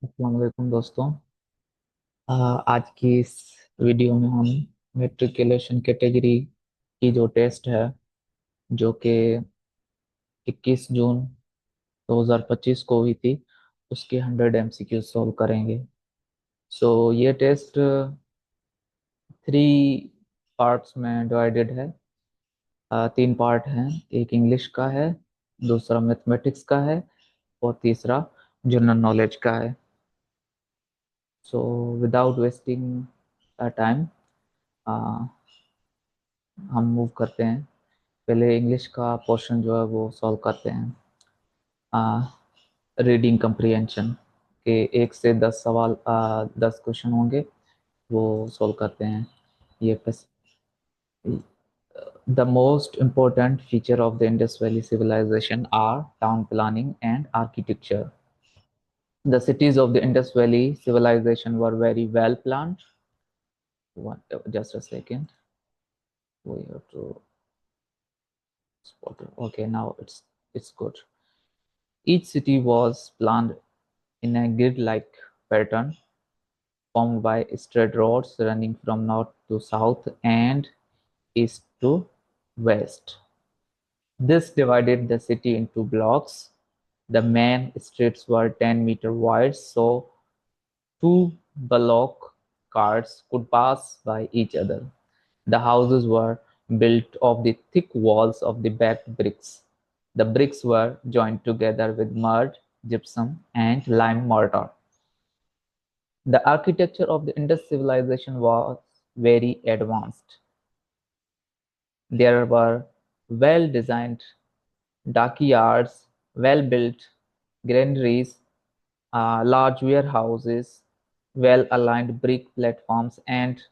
अस्सलाम वालेकुम दोस्तों। आज की इस वीडियो में हम मेट्रिकुलेशन कैटेगरी की जो टेस्ट है, जो कि 21 जून 2025 को हुई थी, उसके 100 एमसीक्यू सॉल्व करेंगे। ये टेस्ट 3 पार्ट्स में डिवाइडेड है। 3 पार्ट हैं। एक इंग्लिश का है, दूसरा मैथमेटिक्स का है और तीसरा जनरल नॉलेज का है। विदाउट वेस्टिंग टाइम हम मूव करते हैं। पहले इंग्लिश का पोर्शन जो है वो सॉल्व करते हैं। रीडिंग कंप्रीहेंशन के 1 से 10 सवाल, 10 क्वेश्चन होंगे, वो सॉल्व करते हैं। ये The most important feature of the Indus Valley civilization are town planning and architecture. The cities of the Indus Valley civilization were very well planned. Just a second. We have to spot it. Okay, now it's good. Each city was planned in a grid-like pattern formed by straight roads running from north to south and east to west. This divided the city into blocks. The main streets were 10-meter wide, so two bullock carts could pass by each other. The houses were built of the thick walls of the backed bricks. The bricks were joined together with mud, gypsum, and lime mortar. The architecture of the Indus civilization was very advanced. There were well-designed dockyards, well-built granaries, large warehouses, well-aligned brick platforms, and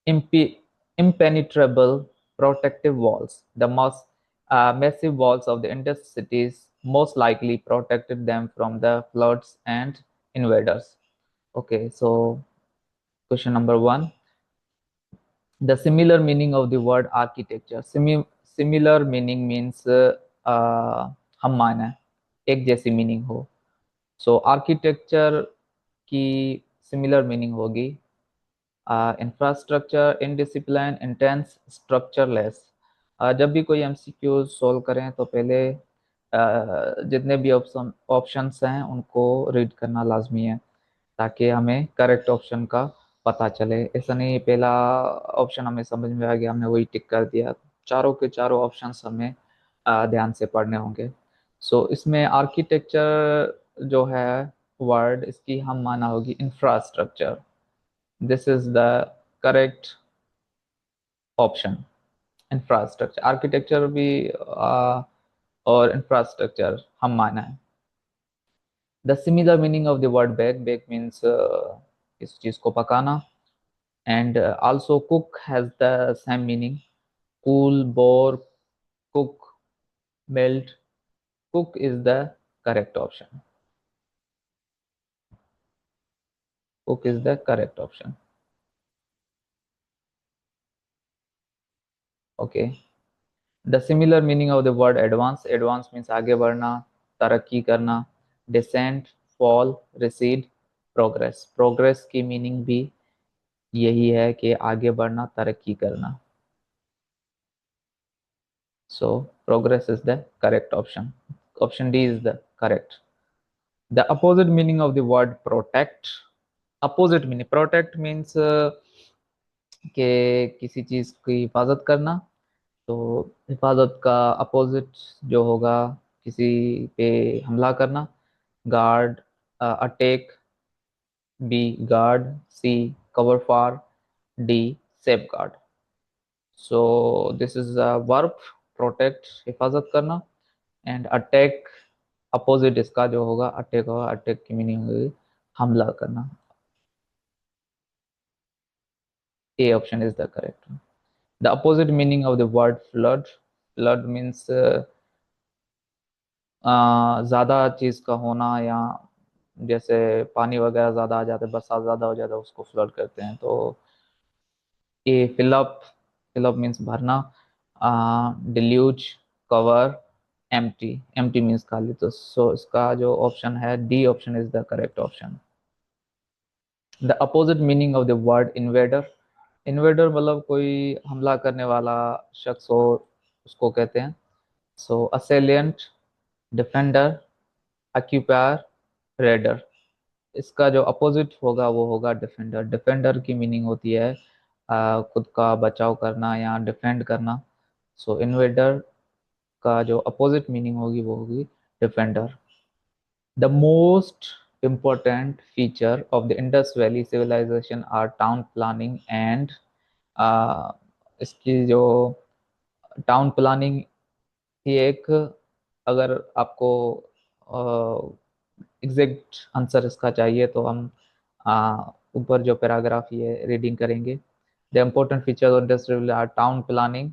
impe- impenetrable protective walls. The most massive walls of the Indus cities most likely protected them from the floods and invaders. Okay, so question number 1. The similar meaning of the word architecture. Similar meaning means हम माना है, एक जैसी meaning हो। Architecture की similar meaning होगी infrastructure, indiscipline, intense, structureless. जब भी कोई एमसीक्यू सोल्व करें तो पहले जितने भी ऑप्शंस हैं उनको रीड करना लाजमी है, ताकि हमें करेक्ट ऑप्शन का पता चले। ऐसा नहीं पहला ऑप्शन हमें समझ में आ गया, हमने वही टिक कर दिया। चारों के चारों ऑप्शंस हमें ध्यान से पढ़ने होंगे। इसमें आर्किटेक्चर जो है वर्ड, इसकी हम माना होगी infrastructure. This is the correct option. Infrastructure, architecture भी और इंफ्रास्ट्रक्चर हम माना है। The similar meaning of the word beck, beck means इस चीज को पकाना। And also cook has the same meaning: cool, bore, cook, melt. Cook is the correct option. Cook is the correct option. Okay. The similar meaning of the word advance. Advance means आगे बढ़ना, तरक्की करना। Descent, fall, recede, progress. Progress की meaning भी यही है कि आगे बढ़ना, तरक्की करना। So progress is the correct option. Option D is the correct. The opposite meaning of the word protect. Opposite meaning, protect means कि किसी चीज की हिफाजत करना। तो हिफाजत का अपोजिट जो होगा, किसी पे हमला करना। Guard, attack. B guard, C cover for, D safeguard. This is a verb, protect हिफाजत करना, एंड अटैक अपोजिट इसका जो होगा अटैक होगा। अटैक की मीनिंग होगी हमला करना। A option is the correct one. The opposite meaning of the word flood. Flood means ज्यादा चीज का होना, या जैसे पानी वगैरह ज्यादा आ जाता है, बरसात ज्यादा हो जाता है, उसको फ्लड कहते हैं। तो ए फिलअप, फिलअप मीन्स भरना। Deluge, cover, empty, empty means खाली, तो सो इसका जो ऑप्शन है D option is the correct option. The opposite meaning of the word invader, invader मतलब कोई हमला करने वाला शख्स हो, उसको कहते हैं। सो असेलियंट, डिफेंडर, ऑक्यूपायर, रेडर। इसका जो अपोजिट होगा वो होगा डिफेंडर। डिफेंडर की मीनिंग होती है खुद का बचाव करना या डिफेंड करना। सो इन्वेडर का जो अपोजिट मीनिंग होगी वो होगी defender. The most important feature of the Indus Valley civilization are town planning and इसकी जो टाउन प्लानिंग की एक, अगर आपको एग्जैक्ट आंसर इसका चाहिए तो हम ऊपर जो पैराग्राफ ये रीडिंग करेंगे। The important features of industrial or town planning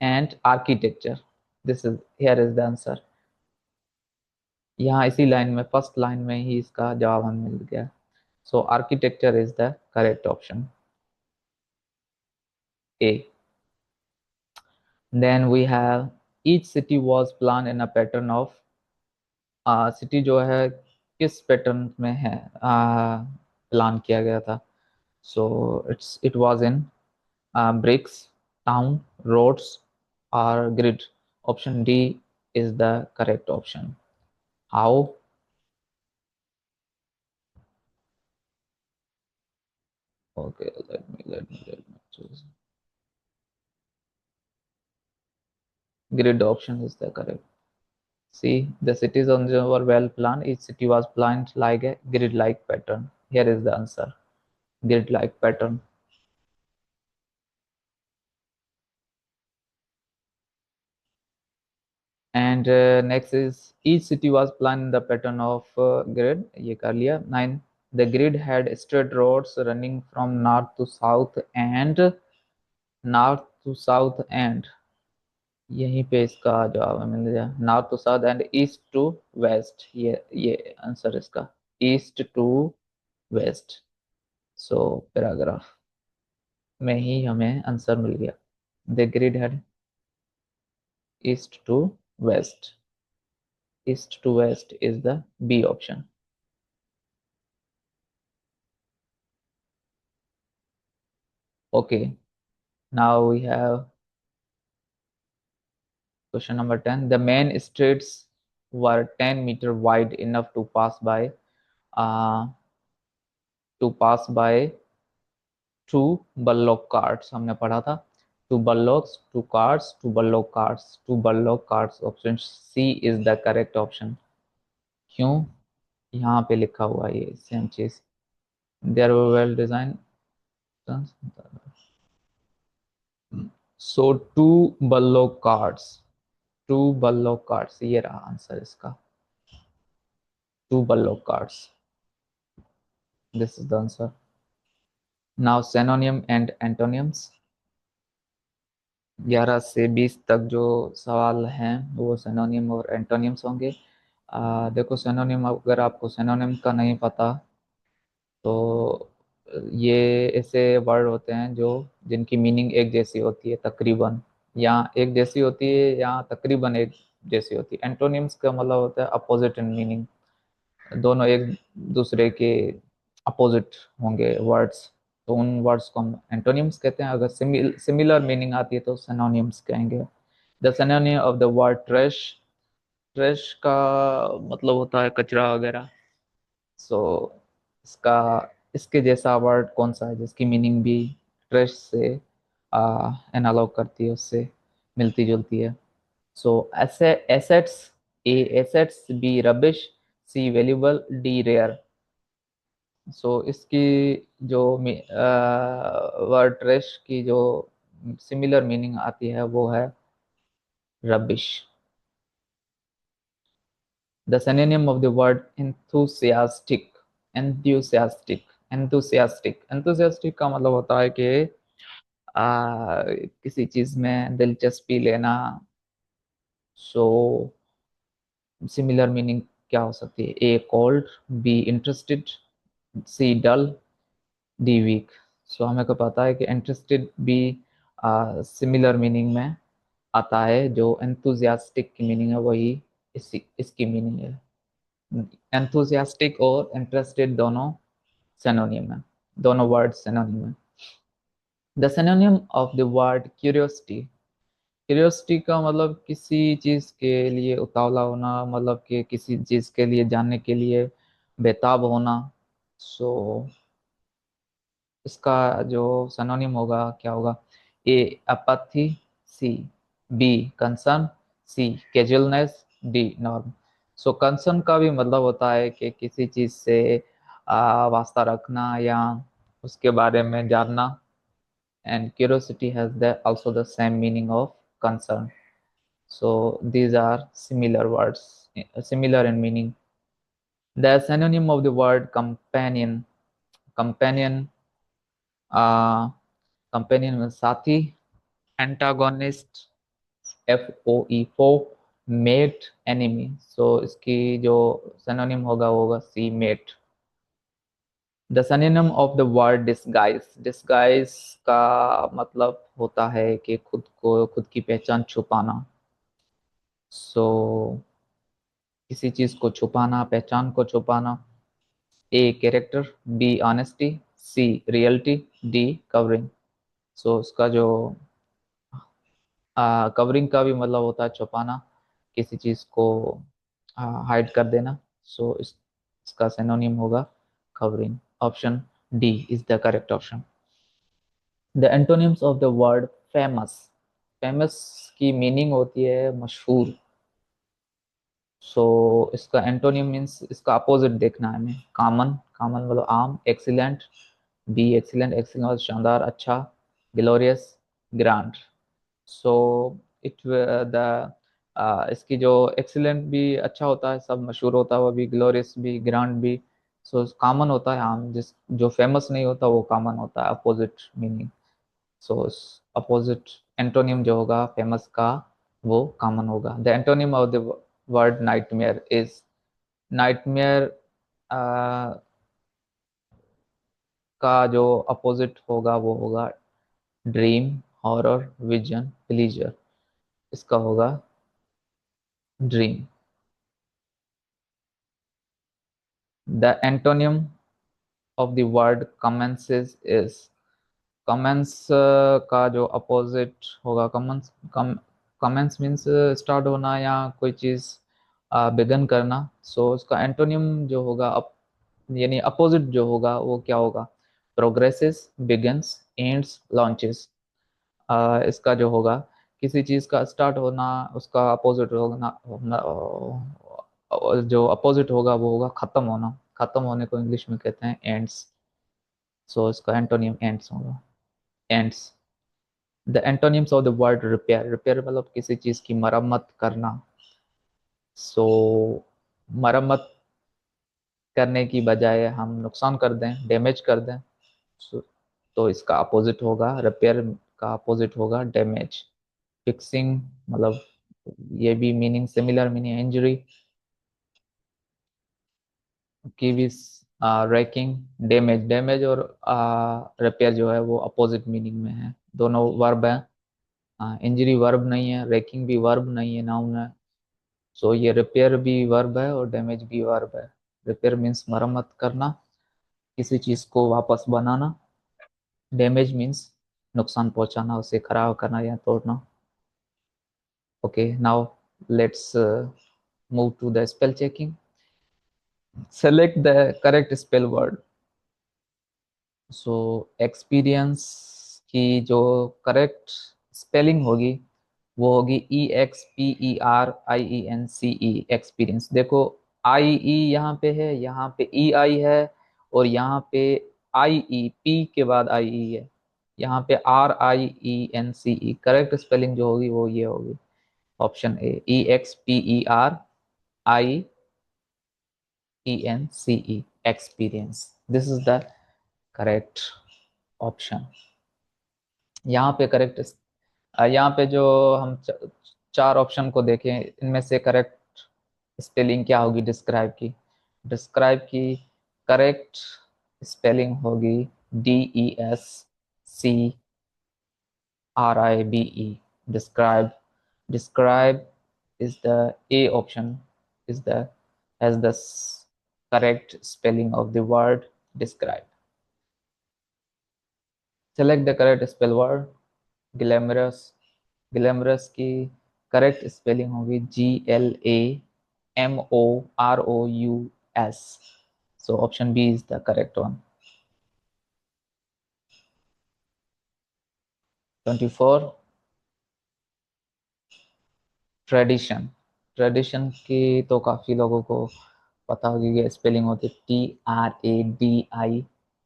and architecture. This is, here is the answer. यहाँ इसी लाइन में, फर्स्ट लाइन में ही इसका जवाब हमें मिल गया। So architecture is the correct option, A. Then we have each city was plan in a pattern of, city जो है किस पैटर्न में है प्लान किया गया था। So it was in bricks, town, roads, or grid. Option D is the correct option. How? Okay, let me choose. Grid option is the correct. See, the cities on the were well planned. Each city was planned like a grid-like pattern. Here is the answer. Grid-like pattern. And next is each city was planned in the pattern of grid. ये कर लिया। 9. The grid had straight roads running from north to south and यहीं पे इसका जवाब हमें मिल गया। North to south and east to west, ये आंसर इसका, east to west. So paragraph में ही हमें आंसर मिल गया। The grid had east to west, east to west is the B option. Okay, now we have question number 10. The main streets were 10-meter wide enough uh, to pass by two bullock carts. हमने पढ़ा था two bullocks, two carts, two bullock carts, two bullock carts. Option C is the correct option. क्यों? यहाँ पे लिखा हुआ है ये सेम चीज। They are well designed. So two bullock carts, two bullock carts, ये रहा आंसर इसका, two bullock carts. This is the answer. Now synonym and antonyms. 11 से 20 तक जो सवाल हैं वो सिनोनिम और एंटोनिम्स होंगे। देखो, सिनोनिम, अगर आपको सिनोनिम का नहीं पता तो ये ऐसे वर्ड होते हैं जो जिनकी मीनिंग एक जैसी होती है तकरीबन, या एक जैसी होती है या तकरीबन एक जैसी होती है। एंटोनिम्स का मतलब होता है अपोजिट इन मीनिंग, दोनों एक दूसरे के अपोजिट होंगे वर्ड्स, तो उन वर्ड्स को हम एंटोनिम्स कहते हैं। अगर सिमिलर मीनिंग आती है तो सिनोनिम्स कहेंगे। The synonym of the word trash, trash का मतलब होता है कचरा वगैरह। सो इसका, इसके जैसा वर्ड कौन सा है जिसकी मीनिंग भी ट्रैश से एनालॉग करती है, उससे मिलती जुलती है। सो एसेट्स, ए एसेट्स, बी रबिश, सी वैल्यूबल, डी रेयर। सो इसकी जो वर्ड ट्रैश की जो सिमिलर मीनिंग आती है वो है rubbish. The synonym of the word enthusiastic, enthusiastic, enthusiastic, enthusiastic का मतलब होता है कि किसी चीज में दिलचस्पी लेना। सो सिमिलर मीनिंग क्या हो सकती है? A cold, B interested, C dull, D weak. So हमें को पता है कि इंटरेस्टेड भी सिमिलर मीनिंग में आता है। जो एंथुजियास्टिक की मीनिंग है वही इसकी मीनिंग है। एंथुजियास्टिक और इंटरेस्टेड दोनों सिनोनिम है, दोनों वर्ड सिनोनिम है। The synonym of the word curiosity, curiosity का मतलब किसी चीज के लिए उतावला होना, मतलब कि किसी चीज के लिए जानने के लिए बेताब होना। सो इसका जो सिनोनिम होगा क्या होगा? A apathy, C B concern, C casualness, D norm. So concern का भी मतलब होता है कि किसी चीज से वास्ता रखना या उसके बारे में जानना। And curiosity has the also the same meaning of concern. So these are similar words, similar in meaning. The synonym of the word companion, companion, uh, companion में साथी, antagonist, foe, mate, enemy. So इसकी जो synonym होगा वो होगा सी mate. The synonym of the word disguise, disguise का मतलब होता है कि खुद की पहचान छुपाना। So किसी चीज को छुपाना, पहचान को छुपाना। A character, B honesty, C reality, D covering. So उसका जो कवरिंग का भी मतलब होता है छुपाना, किसी चीज को हाइड कर देना। सो इसका सिनोनिम होगा covering. Option D is the correct option. The antonyms of the word famous, famous की मीनिंग होती है मशहूर। सो इसका एंटोनिम मीन्स इसका अपोजिट देखना है हमें। कॉमन, कॉमन मतलब आम। एक्सीलेंट, बी एक्सीलेंट, एक्सीलेंट मतलब शानदार, अच्छा। Glorious, grand. So it the इसकी जो एक्सीलेंट भी अच्छा होता है, सब मशहूर होता है, वो भी ग्लोरियस भी, ग्रांड भी। सो कॉमन होता है आम, जिस जो फेमस नहीं होता वो कॉमन होता है, अपोजिट मीनिंग। सो अपोजिट एंटोनिम जो होगा फेमस का वो कॉमन होगा। The antonym of the word nightmare is, nightmare का जो अपोजिट होगा वो होगा ड्रीम, हॉरर, विजन, प्लीजर। इसका होगा dream. The antonym of the word commences is, commence का जो अपोजिट होगा, कमेंस, कमेंस मीन्स स्टार्ट होना या कोई चीज बिगन करना। सो उसका एंटोनियम जो होगा यानी अपोजिट जो होगा वो क्या होगा? Progresses, begins, ends, launches. इसका जो होगा किसी चीज का स्टार्ट होना, उसका अपोजिट होना, जो अपोजिट होगा वो होगा खत्म होना। खत्म होने को इंग्लिश में कहते हैं एंड्स। सो इसका एंटोनियम एंड्स होगा, ends. The antonyms of the word repair, repair मतलब किसी चीज की मरम्मत करना। सो मरम्मत करने की बजाय हम नुकसान कर दें, डैमेज कर दें। So, तो इसका अपोजिट होगा, रिपेयर का अपोजिट होगा डैमेज। फिक्सिंग मतलब ये भी मीनिंग सिमिलर मीनिंग, इंजरी की भी। रैकिंग, डैमेज, डैमेज और रिपेयर जो है वो अपोजिट मीनिंग में है, दोनों वर्ब है। इंजरी वर्ब नहीं है, रैकिंग भी वर्ब नहीं है, नाउन है। सो ये रिपेयर भी वर्ब है और डैमेज भी वर्ब है। रिपेयर मीन्स मरम्मत करना, किसी चीज को वापस बनाना। डैमेज मीन्स नुकसान पहुंचाना, उसे खराब करना या तोड़ना। Okay, now let's move to the spell checking. Select the correct spell word. So experience की जो करेक्ट स्पेलिंग होगी वो होगी EXPERIENCE, एक्सपीरियंस। देखो आई ई यहाँ पे है, यहाँ पे ई आई है, और यहाँ पे आई ई, पी के बाद आई ई है, यहाँ पे RIENCE। करेक्ट स्पेलिंग जो होगी वो ये होगी, option A, EXPERIENCE, experience. This is the correct option. यहाँ पे करेक्ट, यहाँ पे जो हम चार ऑप्शन को देखें, इनमें से करेक्ट स्पेलिंग क्या होगी डिस्क्राइब की? डिस्क्राइब की करेक्ट स्पेलिंग होगी DESCRIBE। RIBE. Describe is the A option is the has the correct spelling of the word describe. Select the correct spell word. Glamorous की करेक्ट स्पेलिंग होगी GLAMOROUS. So option B is the correct one. 24. Tradition की तो काफी लोगों को पता होगी कि स्पेलिंग होती है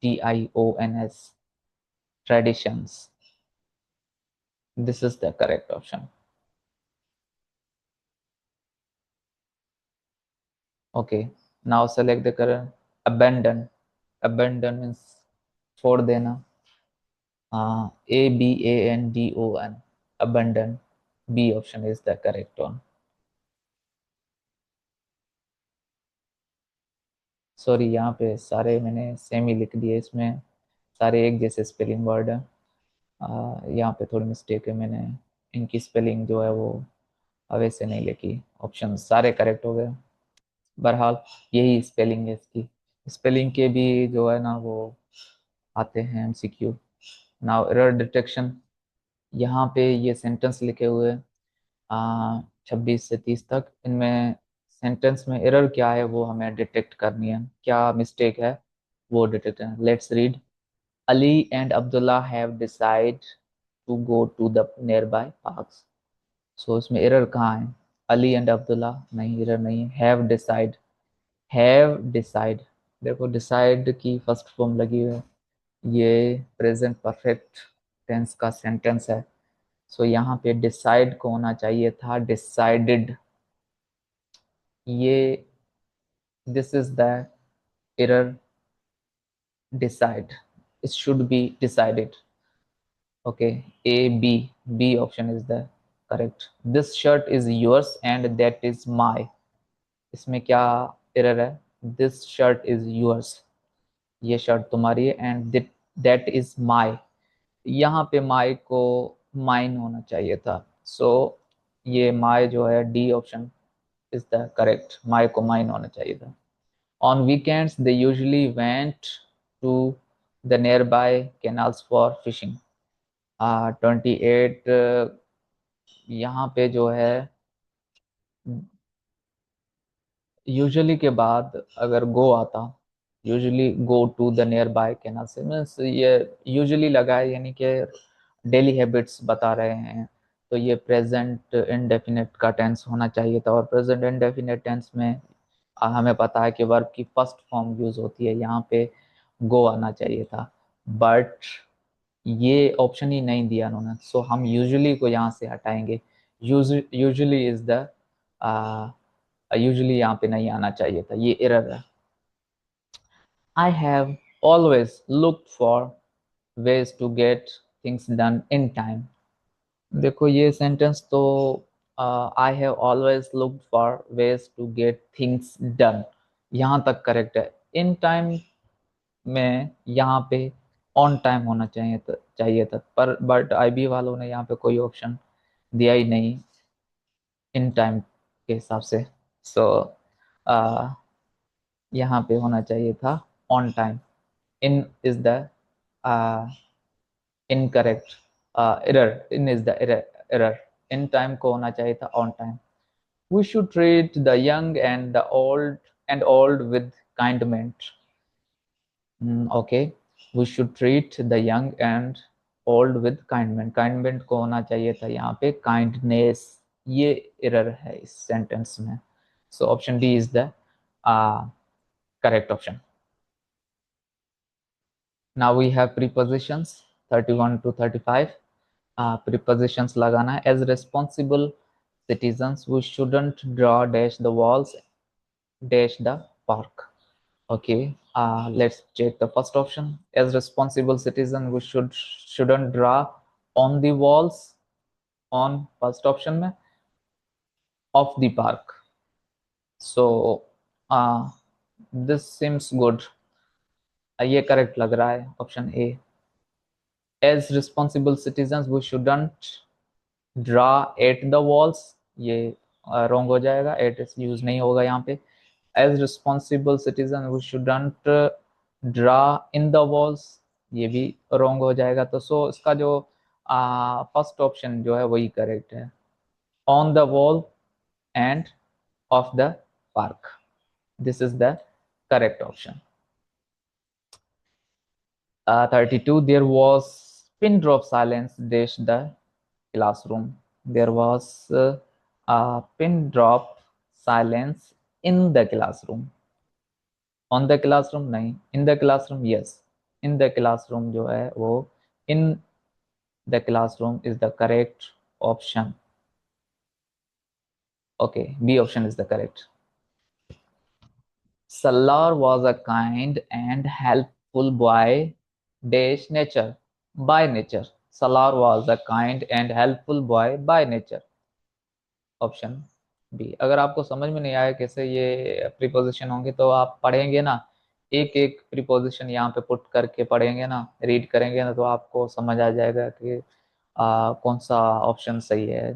TRADITIONS. Traditions. This is the correct option. Okay, now select the correct. Abandon means छोड़ देना. ABANDON. Abandon. B option is the correct one. Sorry, यहाँ पे सारे मैंने सेम ही लिख दिए, इसमें सारे एक जैसे स्पेलिंग वर्ड है. यहाँ पे थोड़ी मिस्टेक है, मैंने इनकी स्पेलिंग जो है वो वैसे नहीं लिखी. ऑप्शन सारे करेक्ट हो गए. बहरहाल यही स्पेलिंग है इसकी. स्पेलिंग के भी जो है ना वो आते हैं MCQ. Now error detection. यहाँ पे ये सेंटेंस लिखे हुए 26 से 30 तक. इनमें सेंटेंस में एरर क्या है वो हमें डिटेक्ट करनी है, क्या मिस्टेक है वो डिटेक्ट है. Let's read. Ali and Abdullah have decided to go to the nearby parks. So इसमें एरर कहाँ है? Ali and Abdullah नहीं, एरर नहीं है. Have decide. देखो डिसाइड की फर्स्ट फॉर्म लगी हुई है, ये प्रेजेंट परफेक्ट टेंस का सेंटेंस है. सो यहाँ पे डिसाइड को होना चाहिए था डिसाइडेड. ये this is the error. Decide, it should be decided. Okay, B option is the correct. This shirt is yours and that is my. इसमें क्या एरर है? This shirt is yours. ये शर्ट तुम्हारी है. And that is my. यहाँ पे my को mine होना चाहिए था. सो ये my जो है D option is the correct. my को mine होना चाहिए था. On weekends they usually went to the nearby canals for fishing. 28. यहाँ पे जो है यूजुअली के बाद अगर गो आता, usually go to the nearby canal से मीन्स ये यूजुअली लगा है, यानी कि डेली हैबिट्स बता रहे हैं. तो ये प्रेजेंट इंडेफिनिट का टेंस होना चाहिए था. और प्रेजेंट इंडेफिनिट टेंस में हमें पता है कि वर्ब की फर्स्ट फॉर्म यूज होती है. यहाँ पे गो आना चाहिए था, बट ये ऑप्शन ही नहीं दिया उन्होंने. सो हम यूजुअली को यहाँ से हटाएंगे. यूजुअली इज द यूजुअली यहाँ पे नहीं आना चाहिए था, ये एरर है. I have always looked for ways to get things done in time. देखो ये सेंटेंस तो I have always looked for ways to get things done यहाँ तक करेक्ट है. इन टाइम में यहाँ पे ऑन टाइम होना चाहिए था पर बट IB वालों ने यहाँ पे कोई ऑप्शन दिया ही नहीं इन टाइम के हिसाब से. सो यहाँ पे होना चाहिए था on time. In is the incorrect error. In is the error. In time को होना चाहिए था on time. We should treat the young and the old with kindment. Okay, we should treat the young and old with kindment. Kindment को होना चाहिए था यहाँ पे काइंडनेस. ये एरर है इस सेंटेंस में. So option D is the correct option. Now we have prepositions 31 to 35. Prepositions लगाना है. As responsible citizens we shouldn't draw dash the walls dash the park. Okay, let's check the first option. As responsible citizen we shouldn't draw on the walls on first option में of the park. So this seems good. ये correct लग रहा है option A. As responsible citizens we shouldn't draw at the walls, ये wrong हो जाएगा, eight use नहीं होगा यहाँ पे. As responsible citizen we shouldn't draw in the walls, ये भी रॉन्ग हो जाएगा. तो सो इसका जो फर्स्ट ऑप्शन जो है वही करेक्ट है, on the wall end of the park. This is the correct option. 32. There was pin drop silence dash the classroom. There was a pin drop silence in the classroom. On the classroom नहीं, in the classroom yes. In the classroom जो है वो in the classroom is the correct option. Okay, B option is the correct. Salar was a kind and helpful boy dash nature. By nature. Salar was a kind and helpful boy by nature. Option B. अगर आपको समझ में नहीं आया कैसे ये preposition होंगे तो आप पढ़ेंगे ना, एक एक प्रीपोजिशन यहाँ पे पुट करके पढ़ेंगे ना, रीड करेंगे ना, तो आपको समझ आ जाएगा कि कौन सा ऑप्शन सही है.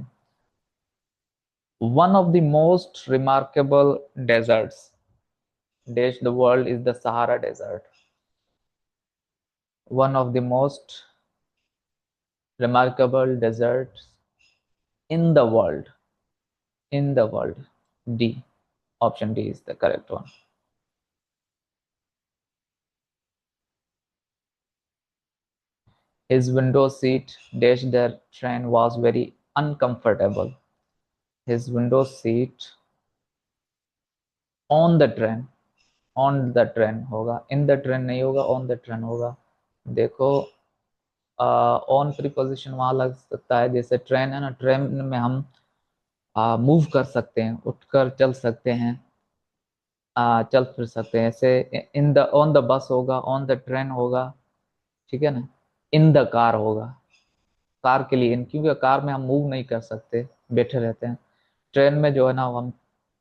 One of the most remarkable deserts dash the world is the Sahara Desert. One of the most remarkable deserts in the world. In the world. D. Option D is the correct one. His window seat dash the train was very uncomfortable. His window seat on the train. On the train होगा, in the train नहीं होगा, on the train होगा. देखो on preposition वहां लग सकता है, जैसे ट्रेन है ना, ट्रेन में हम मूव कर सकते हैं, उठकर चल सकते हैं, चल फिर सकते हैं. ऐसे in the on the bus होगा, ऑन द ट्रेन होगा, ठीक है ना. इन द कार होगा, कार के लिए इन, क्योंकि कार में हम मूव नहीं कर सकते, बैठे रहते हैं. ट्रेन में जो है ना हम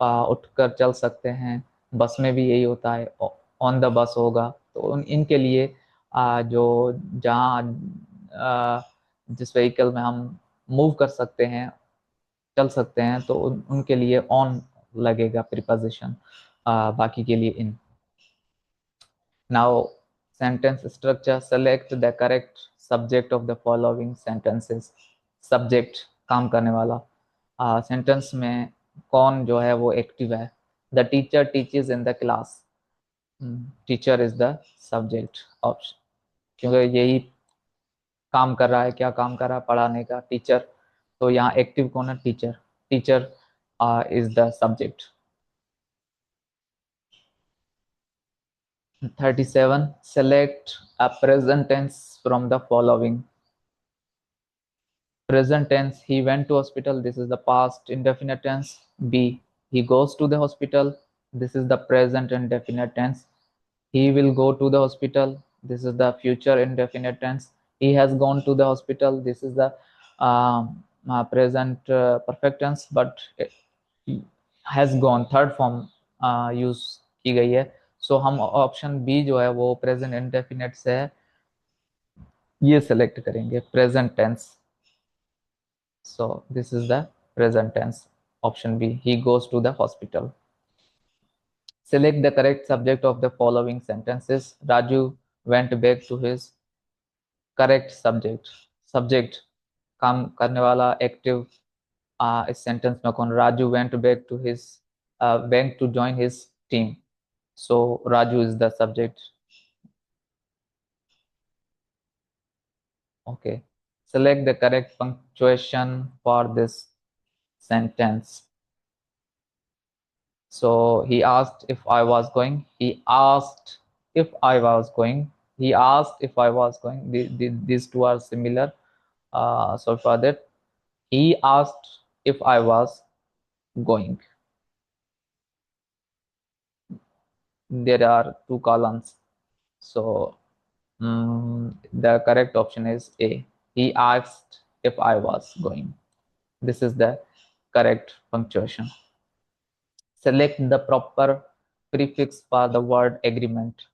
उठकर चल सकते हैं. बस में भी यही होता है, ऑन द बस होगा. तो इनके लिए जो जहाँ जिस व्हीकल में हम मूव कर सकते हैं, चल सकते हैं, तो उनके लिए ऑन लगेगा प्रीपोजिशन, बाकी के लिए in. Now sentence structure. Select the correct subject of the following sentences. Subject काम करने वाला. सेंटेंस में कौन जो है वो एक्टिव है. The teacher teaches in the class. Teacher is the subject option, क्योंकि यही काम कर रहा है. क्या काम कर रहा है? पढ़ाने का, टीचर. तो यहाँ एक्टिव कौन है? Teacher. Teacher is the subject. 37. Select a present tense from the following. Present tense, he went to hospital. This is the past indefinite tense. B, he goes to the hospital. This is the present indefinite tense. He will go to the hospital. This is the future indefinite tense. He has gone to the hospital. This is the present perfect tense, but he has gone, third form use की गई है. सो हम option B जो है वो present indefinite से है, ये सेलेक्ट करेंगे, present tense. So this is the present tense, option B, he goes to the hospital. Select the correct subject of the following sentences. Raju went back to his. Correct subject. Subject काम करने वाला active इस sentence में कौन? Raju went back to his, went to join his team. So Raju is the subject. Okay. Select the correct punctuation for this sentence. So he asked if I was going. He asked if I was going. He asked if I was going. These two are similar. So for that, he asked if I was going. There are two columns. So the correct option is A. He asked if I was going. This is the correct punctuation. Select the proper prefix for the word agreement.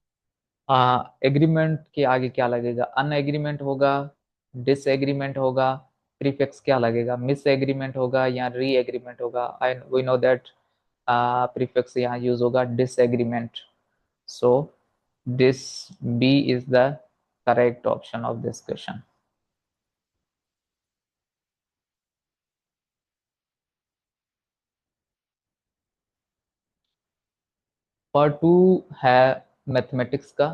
Agreement के आगे क्या लगेगा? Un agreement होगा, disagreement होगा, prefix क्या लगेगा, mis agreement होगा या री एग्रीमेंट होगा। I we know that prefix यहाँ यूज होगा disagreement. So this B is the correct option of this question. Part two है मैथमेटिक्स का।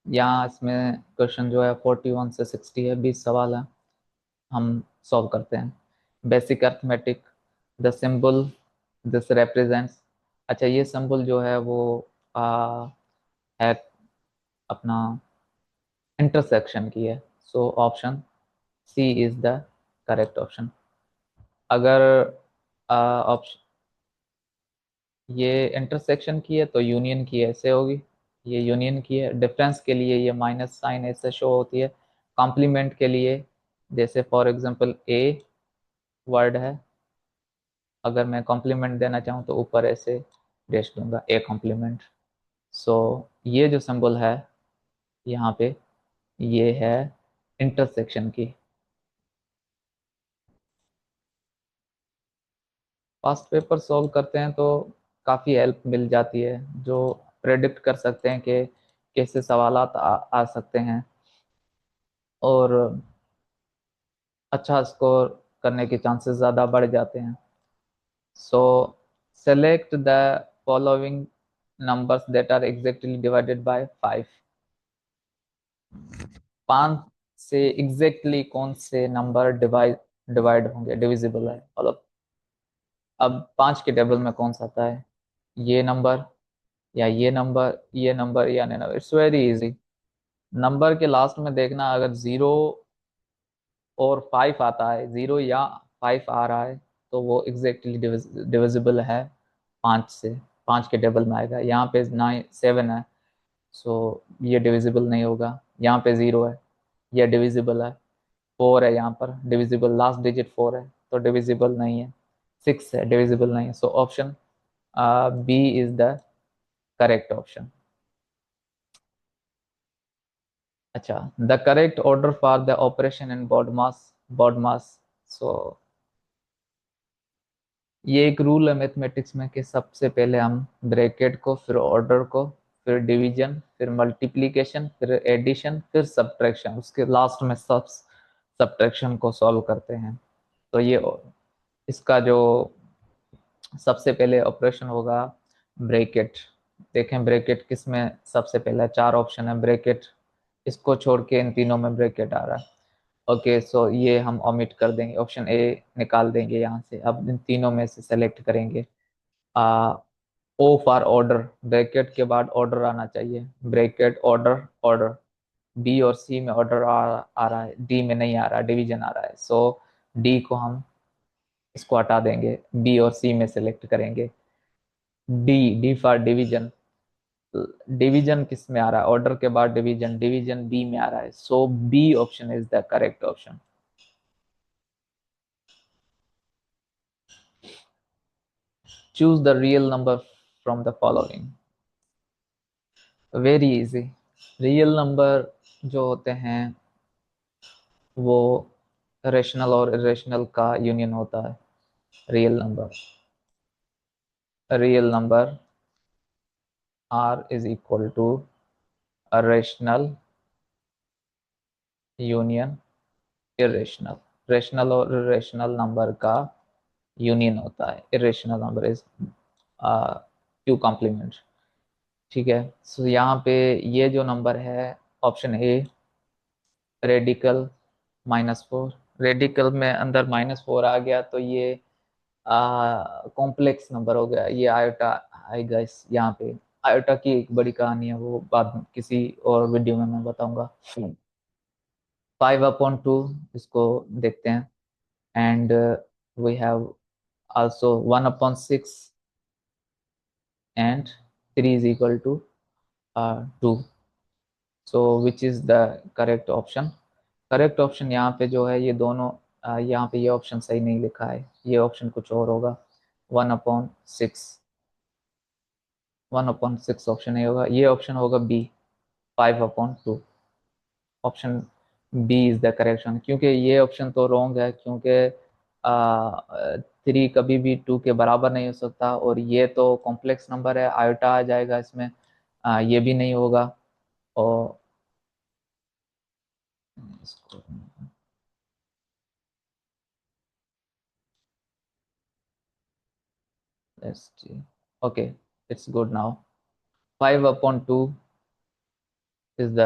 यहाँ इसमें क्वेश्चन जो है 41 से 60 है, 20 सवाल है, हम सॉल्व करते हैं। Basic arithmetic, the symbol this represents. अच्छा, ये सिंबल जो है वो है अपना इंटरसेक्शन की है। So option C is the correct option. अगर ऑप्शन ये इंटरसेक्शन की है तो यूनियन की ऐसे होगी, ये यूनियन की है। डिफरेंस के लिए ये माइनस साइन ऐसे शो होती है। कॉम्प्लीमेंट के लिए जैसे फॉर एग्जांपल ए वर्ड है, अगर मैं कॉम्प्लीमेंट देना चाहूँ तो ऊपर ऐसे डैश दूंगा, ए कॉम्प्लीमेंट। सो ये जो सिंबल है यहाँ पे, ये है इंटरसेक्शन की। पास्ट पेपर सॉल्व करते हैं तो काफ़ी हेल्प मिल जाती है, जो प्रेडिक्ट कर सकते हैं कि कैसे सवालात आ सकते हैं और अच्छा स्कोर करने के चांसेस ज़्यादा बढ़ जाते हैं। सो select the following numbers that are exactly divided by 5। 5 से एग्जैक्टली कौन से नंबर डिवाइड होंगे, डिविजिबल है मतलब। अब 5 के टेबल में कौन सा आता है, ये नंबर या ये नंबर, ये नंबर या नहीं number. It's very easy. Number के लास्ट में देखना, अगर 0 और 5 आता है, 0 या 5 आ रहा है, तो वो एग्जैक्टली डिविजिबल है 5 से। 5 के टेबल में आएगा। यहाँ पे 7 है, सो ये डिविजिबल नहीं होगा। यहाँ पे 0 है, ये डिविजिबल है। 4 है, यहाँ पर डिविजिबल, लास्ट डिजिट 4 है तो डिविजिबल नहीं है। 6 है, डिविजिबल नहीं है। So option B is the correct option. अच्छा, the correct order for the operation in BODMAS. So ये एक रूल है मैथमेटिक्स में कि सबसे पहले हम ब्रैकेट को, फिर ऑर्डर को, फिर डिवीजन, फिर मल्टीप्लिकेशन, फिर एडिशन, फिर सब्ट्रैक्शन, उसके लास्ट में सब सब्ट्रैक्शन को सॉल्व करते हैं। तो ये इसका जो सबसे पहले ऑपरेशन होगा ब्रैकेट। देखें ब्रैकेट किस में सबसे पहले, 4 ऑप्शन है ब्रैकेट, इसको छोड़ के इन तीनों में ब्रैकेट आ रहा है। ओके, सो ये हम ओमिट कर देंगे, ऑप्शन ए निकाल देंगे यहाँ से। अब इन तीनों में से सेलेक्ट करेंगे। आ, ओ फॉर ऑर्डर, ब्रैकेट के बाद ऑर्डर आना चाहिए, ब्रैकेट ऑर्डर ऑर्डर। बी और सी में ऑर्डर आ रहा है, डी में नहीं आ रहा, डिवीजन आ रहा है। सो डी को हम इसको हटा देंगे, बी और सी में सेलेक्ट करेंगे। D, D for division. Division किस में आ रहा है, ऑर्डर के बाद डिवीजन, डिवीजन बी में आ रहा है। So B option is the correct option. Choose the real number from the following. Very easy. Real number जो होते हैं वो रेशनल और इरेशनल का यूनियन होता है। Real number R is equal to rational union irrational. Rational और irrational number का यूनियन होता है। Irrational number is Q complement. ठीक है, सो यहाँ पे ये जो नंबर है, ऑप्शन ए रेडिकल -4। रेडिकल में अंदर -4 आ गया तो ये कॉम्प्लेक्स नंबर हो गया। ये आयोटा आएगा इस यहाँ पे। आयोटा की एक बड़ी कहानी है, वो बाद में किसी और वीडियो में मैं बताऊंगा। 5/2 इसको देखते हैं। And we have also 1/6 and 3 is equal to 2। So which is the correct option. Correct option यहाँ पे जो है, ये दोनों यहाँ पे ये ऑप्शन सही नहीं लिखा है, ये ऑप्शन कुछ और होगा। 1/6, 1/6 ऑप्शन नहीं होगा, ये ऑप्शन होगा B, 5/2। Option B is the correction, क्योंकि ये ऑप्शन तो रॉन्ग है, क्योंकि 3 कभी भी 2 के बराबर नहीं हो सकता, और ये तो कॉम्प्लेक्स नंबर है, आयोटा आ जाएगा इसमें, ये भी नहीं होगा। और इसको let's see. Okay, it's good now. 5/2 is the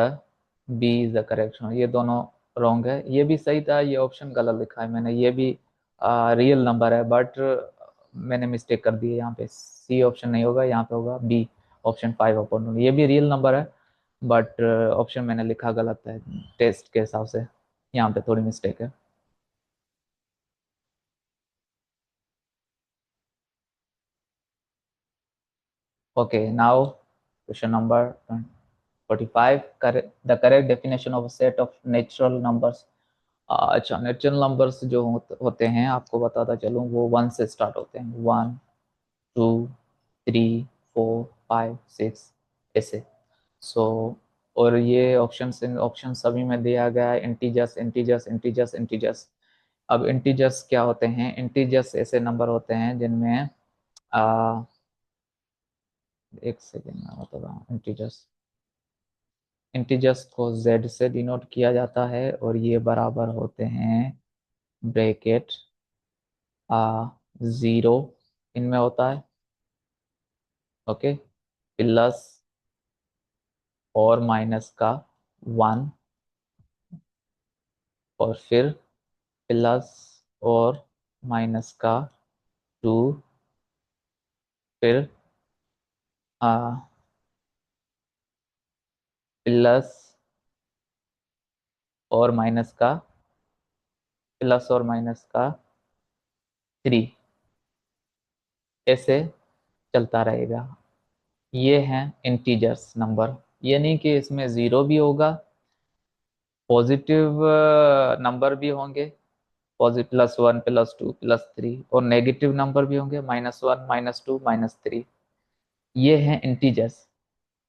B is the correction, ये दोनों रॉन्ग है। ये भी सही था, ये ऑप्शन गलत लिखा है मैंने, ये भी रियल नंबर है, बट मैंने मिस्टेक कर दी है, यहाँ पे सी ऑप्शन नहीं होगा, यहाँ पे होगा बी ऑप्शन 5/2। ये भी रियल नंबर है, बट ऑप्शन मैंने लिखा गलत है टेस्ट के हिसाब से, यहाँ पे थोड़ी मिस्टेक है। Okay, now question number 45, the correct definition of set of natural numbers. अच्छा, नेचुरल नंबर्स जो होते हैं, आपको बताता चलूँ, वो 1 से स्टार्ट होते हैं, 1 2 3 4 5 6 ऐसे। सो और ये ऑप्शन सभी में दिया गया है, इंटीजर्स इंटीजर्स इंटीजर्स इंटीजर्स। अब इंटीजर्स क्या होते हैं? इंटीजर्स ऐसे नंबर होते हैं जिनमें आ, एक सेकेंड में बता रहा हूँ। इंटीजर्स इंटीजर्स को z से डिनोट किया जाता है, और ये बराबर होते हैं ब्रैकेट 0 इनमें होता है, ओके, प्लस और माइनस का 1, और फिर प्लस और माइनस का 2, फिर प्लस और माइनस का प्लस और माइनस का 3, ऐसे चलता रहेगा। ये हैं इंटीजर्स नंबर, ये नहीं कि इसमें ज़ीरो भी होगा, पॉजिटिव नंबर भी होंगे, पॉजिटिव +1 +2 +3, और नेगेटिव नंबर भी होंगे, -1 -2 -3। ये हैं इंटीजर्स।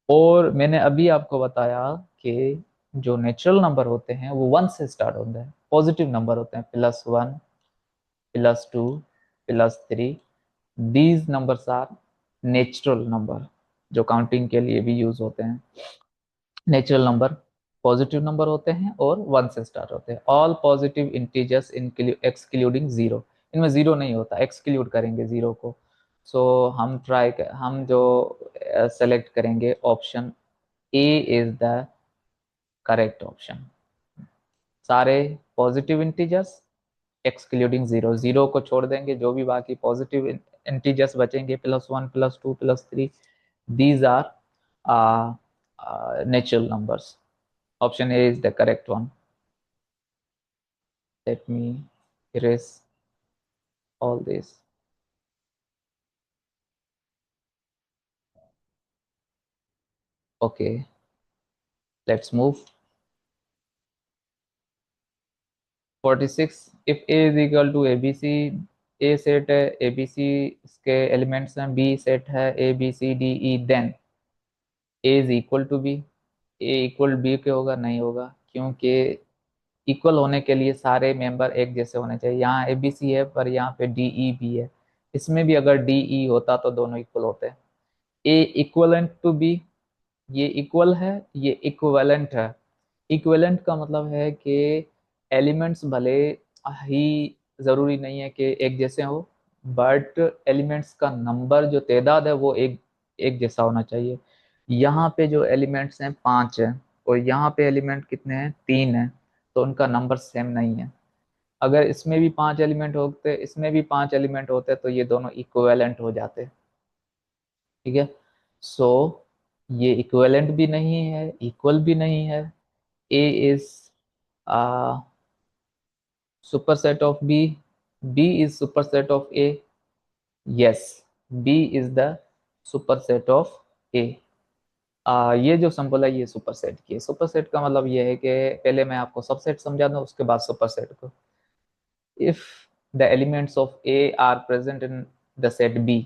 और मैंने अभी आपको बताया कि जो नेचुरल नंबर होते हैं वो 1 से स्टार्ट होते हैं, पॉजिटिव नंबर होते हैं, +1 +2 +3। These numbers are natural number, जो काउंटिंग के लिए भी यूज होते हैं। नेचुरल नंबर पॉजिटिव नंबर होते हैं और 1 से स्टार्ट होते हैं। All positive integers excluding zero, इनमें जीरो नहीं होता, एक्सक्लूड करेंगे जीरो को। सो हम जो सेलेक्ट करेंगे, option A is the correct option. सारे positive integers excluding zero, zero को छोड़ देंगे, जो भी बाकी पॉजिटिव इंटीजर्स बचेंगे, +1 +2 +3, these are natural numbers. Option A is the correct one. Let me erase all this. Okay, let's move. 46, if A is equal to ABC, A set है, ABC इसके elements हैं, B सेट है, ABCDE, then A is equal to B। A equal B के होगा? नहीं होगा, क्योंकि equal होने के लिए सारे मेंबर एक जैसे होने चाहिए। यहाँ ABC है, पर यहाँ पे DE भी है, इसमें भी अगर DE होता तो दोनों इक्वल होते। A इक्वलेंट टू B, ये इक्वल है, ये इक्विवेलेंट है। इक्विवेलेंट का मतलब है कि एलिमेंट्स भले ही जरूरी नहीं है कि एक जैसे हो, बट एलिमेंट्स का नंबर जो तादाद है वो एक एक जैसा होना चाहिए। यहाँ पे जो एलिमेंट्स हैं 5 है, और यहाँ पे एलिमेंट कितने हैं? 3 है, तो उनका नंबर सेम नहीं है। अगर इसमें भी 5 एलिमेंट होते, इसमें भी 5 एलिमेंट होते, तो ये दोनों इक्विवेलेंट हो जाते। ठीक है, सो ये इक्विवेलेंट भी नहीं है, इक्वल भी नहीं है। ए is superset of B, B is superset of A. Yes, B is the superset of A. ये जो सिंबल है ये सुपरसेट की है। सुपरसेट का मतलब ये है कि पहले मैं आपको सबसेट समझा दूं, उसके बाद सुपरसेट को। If the elements of A are present in the set B,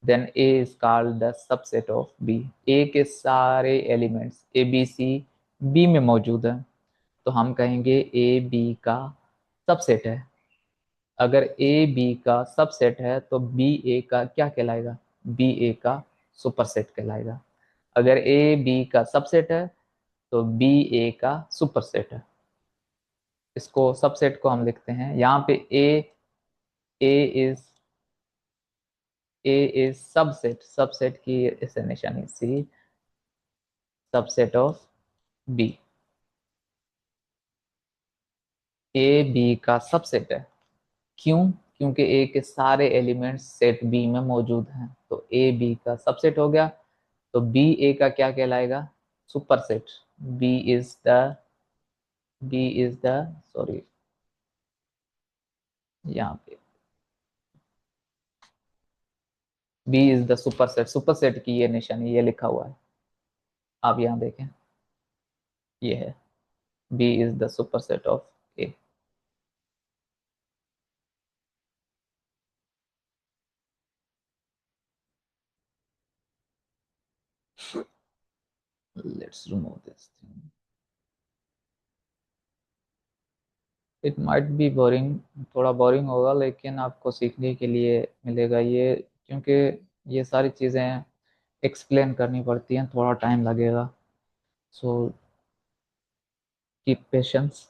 then A is called the subset of B। A के सारे elements A B C B में मौजूद हैं, तो हम कहेंगे ए बी का सबसेट है। अगर ए बी का सबसेट है तो बी ए का क्या कहलाएगा? बी ए का सुपरसेट कहलाएगा। अगर ए बी का सबसेट है तो बी ए का सुपरसेट है। इसको सबसेट को हम लिखते हैं यहाँ पे A is A is subset, subset की ऐसे निशानी सी, subset of B. A B का सबसेट है। क्यों? क्योंकि ए के सारे एलिमेंट्स सेट बी में मौजूद हैं, तो ए बी का सबसेट हो गया। तो बी ए का क्या कहलाएगा? Superset. B is the B is the sorry, यहाँ पे B is the superset, superset की ये निशानी ये लिखा हुआ है, आप यहाँ देखें, ये है B is the superset of A. Let's remove this thing. It might be boring, थोड़ा बोरिंग होगा, लेकिन आपको सीखने के लिए मिलेगा ये, क्योंकि ये सारी चीज़ें एक्सप्लेन करनी पड़ती हैं, थोड़ा टाइम लगेगा। So keep patience.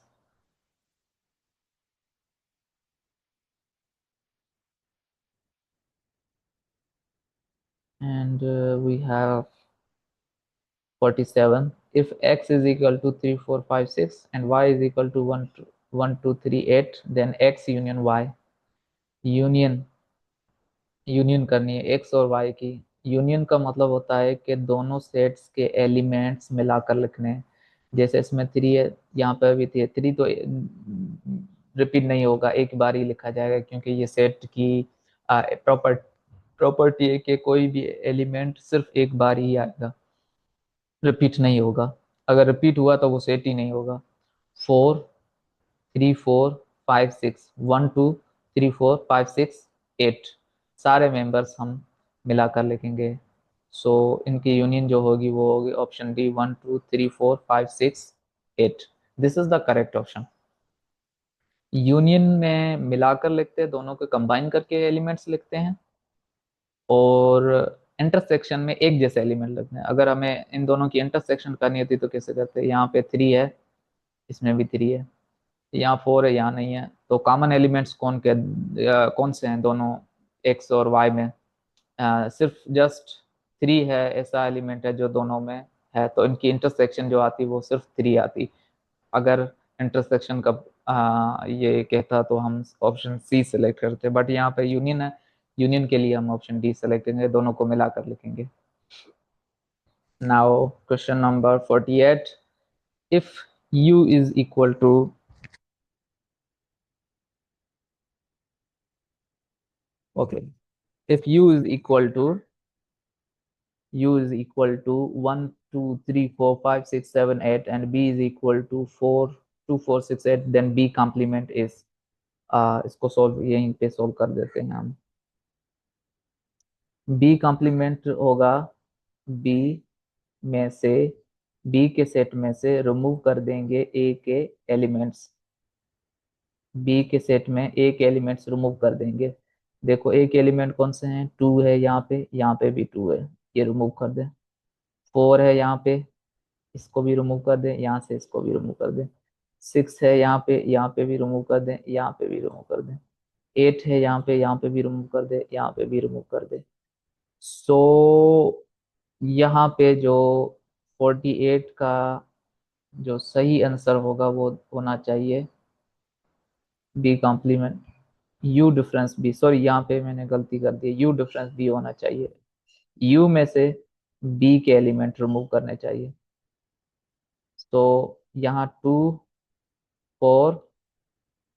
And we have 47. If x is equal to 3 4 5 6 and y is equal to 1 2 3 8, then x union y, union union करनी है एक्स और वाई की। यूनियन का मतलब होता है कि दोनों सेट्स के एलिमेंट्स मिलाकर लिखने हैं। जैसे इसमें थ्री है, यहाँ पर भी थ्री, थ्री तो रिपीट नहीं होगा, एक बार ही लिखा जाएगा, क्योंकि ये सेट की प्रॉपर्टी है कि कोई भी एलिमेंट सिर्फ एक बार ही आएगा, रिपीट नहीं होगा। अगर रिपीट हुआ तो वो सेट ही नहीं होगा। 4 3 4 5 6, 1 2 3 4 5 6 8, सारे मेंबर्स हम मिलाकर लिखेंगे। सो इनकी यूनियन जो होगी वो होगी option D, 1 2 3 4 5 6 8। This is the correct option. Union में मिलाकर लिखते हैं, दोनों को कंबाइन करके एलिमेंट्स लिखते हैं, और इंटरसेक्शन में एक जैसे एलिमेंट लिखते हैं। अगर हमें इन दोनों की इंटरसेक्शन करनी होती तो कैसे करते हैं? यहाँ पे थ्री है, इसमें भी थ्री है, यहाँ फोर है, यहाँ नहीं है, तो कॉमन एलिमेंट्स कौन से हैं दोनों एक्स और वाई में? सिर्फ जस्ट थ्री है, ऐसा एलिमेंट है जो दोनों में है, तो इनकी इंटरसेक्शन जो आती वो सिर्फ थ्री आती। अगर इंटरसेक्शन का ये कहता तो हम ऑप्शन सी सेलेक्ट करते, बट यहाँ पे यूनियन है, यूनियन के लिए हम ऑप्शन डी सेलेक्ट करेंगे, दोनों को मिलाकर लिखेंगे। Now question number 48। If u is equal to, okay, if u is equal to 1 2 3 4 5 6 7 8 and b is equal to 4 2 4 6 8, then b complement is, इसको सॉल्व यहीं पे सॉल्व कर देते हैं हम। b complement होगा, b में से, b के सेट में से रिमूव कर देंगे a के एलिमेंट्स, बी के सेट में एक एलिमेंट्स रिमूव कर देंगे। देखो एक एलिमेंट कौन से हैं? टू है, यहाँ पे भी टू है, ये रिमूव कर दें। फोर है यहाँ पे, इसको भी रिमूव कर दें, यहाँ से इसको भी रिमूव कर दें। सिक्स है यहाँ पे भी रिमूव कर दें, यहाँ पे भी रिमूव कर दें। एट है यहाँ पे भी रिमूव कर दें, यहाँ पे भी रिमूव कर दें। सो यहाँ पे जो 48 का जो सही आंसर होगा वो होना चाहिए B complement, U difference B, sorry यहाँ पे मैंने गलती कर दी, यू डिफरेंस बी होना चाहिए। यू में से बी के एलिमेंट रिमूव करने चाहिए। तो यहाँ 2 4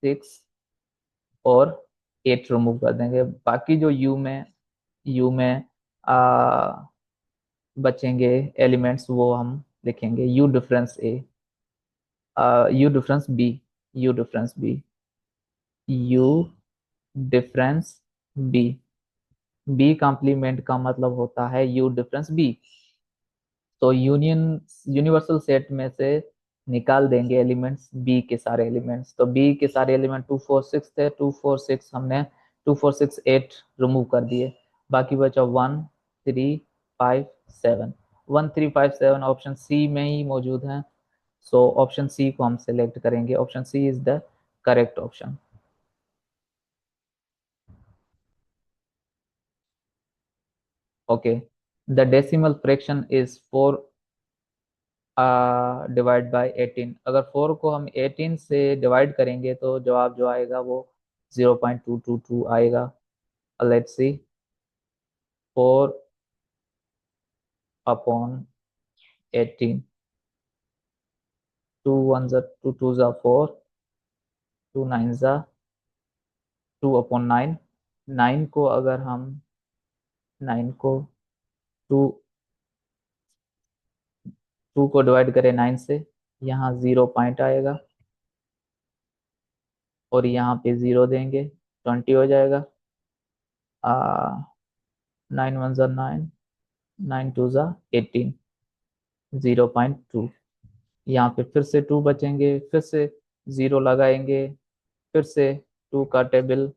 6 और 8 रिमूव कर देंगे, बाकी जो यू में आ, बचेंगे एलिमेंट्स वो हम लिखेंगे U difference A, U difference B, U difference B, U difference B. B complement का मतलब होता है यू डिफरेंस बी। तो यूनियन यूनिवर्सल सेट में से निकाल देंगे एलिमेंट्स, बी के सारे एलिमेंट्स। तो बी के सारे एलिमेंट 2 4 6 थे, 2 4 6 हमने 2 4 6 8 रिमूव कर दिए, बाकी बचा 1 3 5 7। 1 3 5 7 ऑप्शन सी में ही मौजूद है। सो ऑप्शन सी को हम सिलेक्ट करेंगे, option C is the correct option. Okay, the decimal fraction is 4 divide by 18। अगर 4 को हम 18 से डिवाइड करेंगे तो जवाब जो आएगा वो 0.222 आएगा। लेट्स सी, 4/18, 2 1 2 2 4, 2 9 9 को अगर हम 9 को 2 2 को डिवाइड करें 9 से, यहाँ 0 पॉइंट आएगा और यहाँ पे 0 देंगे, 20 हो जाएगा। 9 1 9, 9 2 18, 0.2। यहाँ पे फिर से 2 बचेंगे, फिर से 0 लगाएंगे, फिर से 2 का टेबल,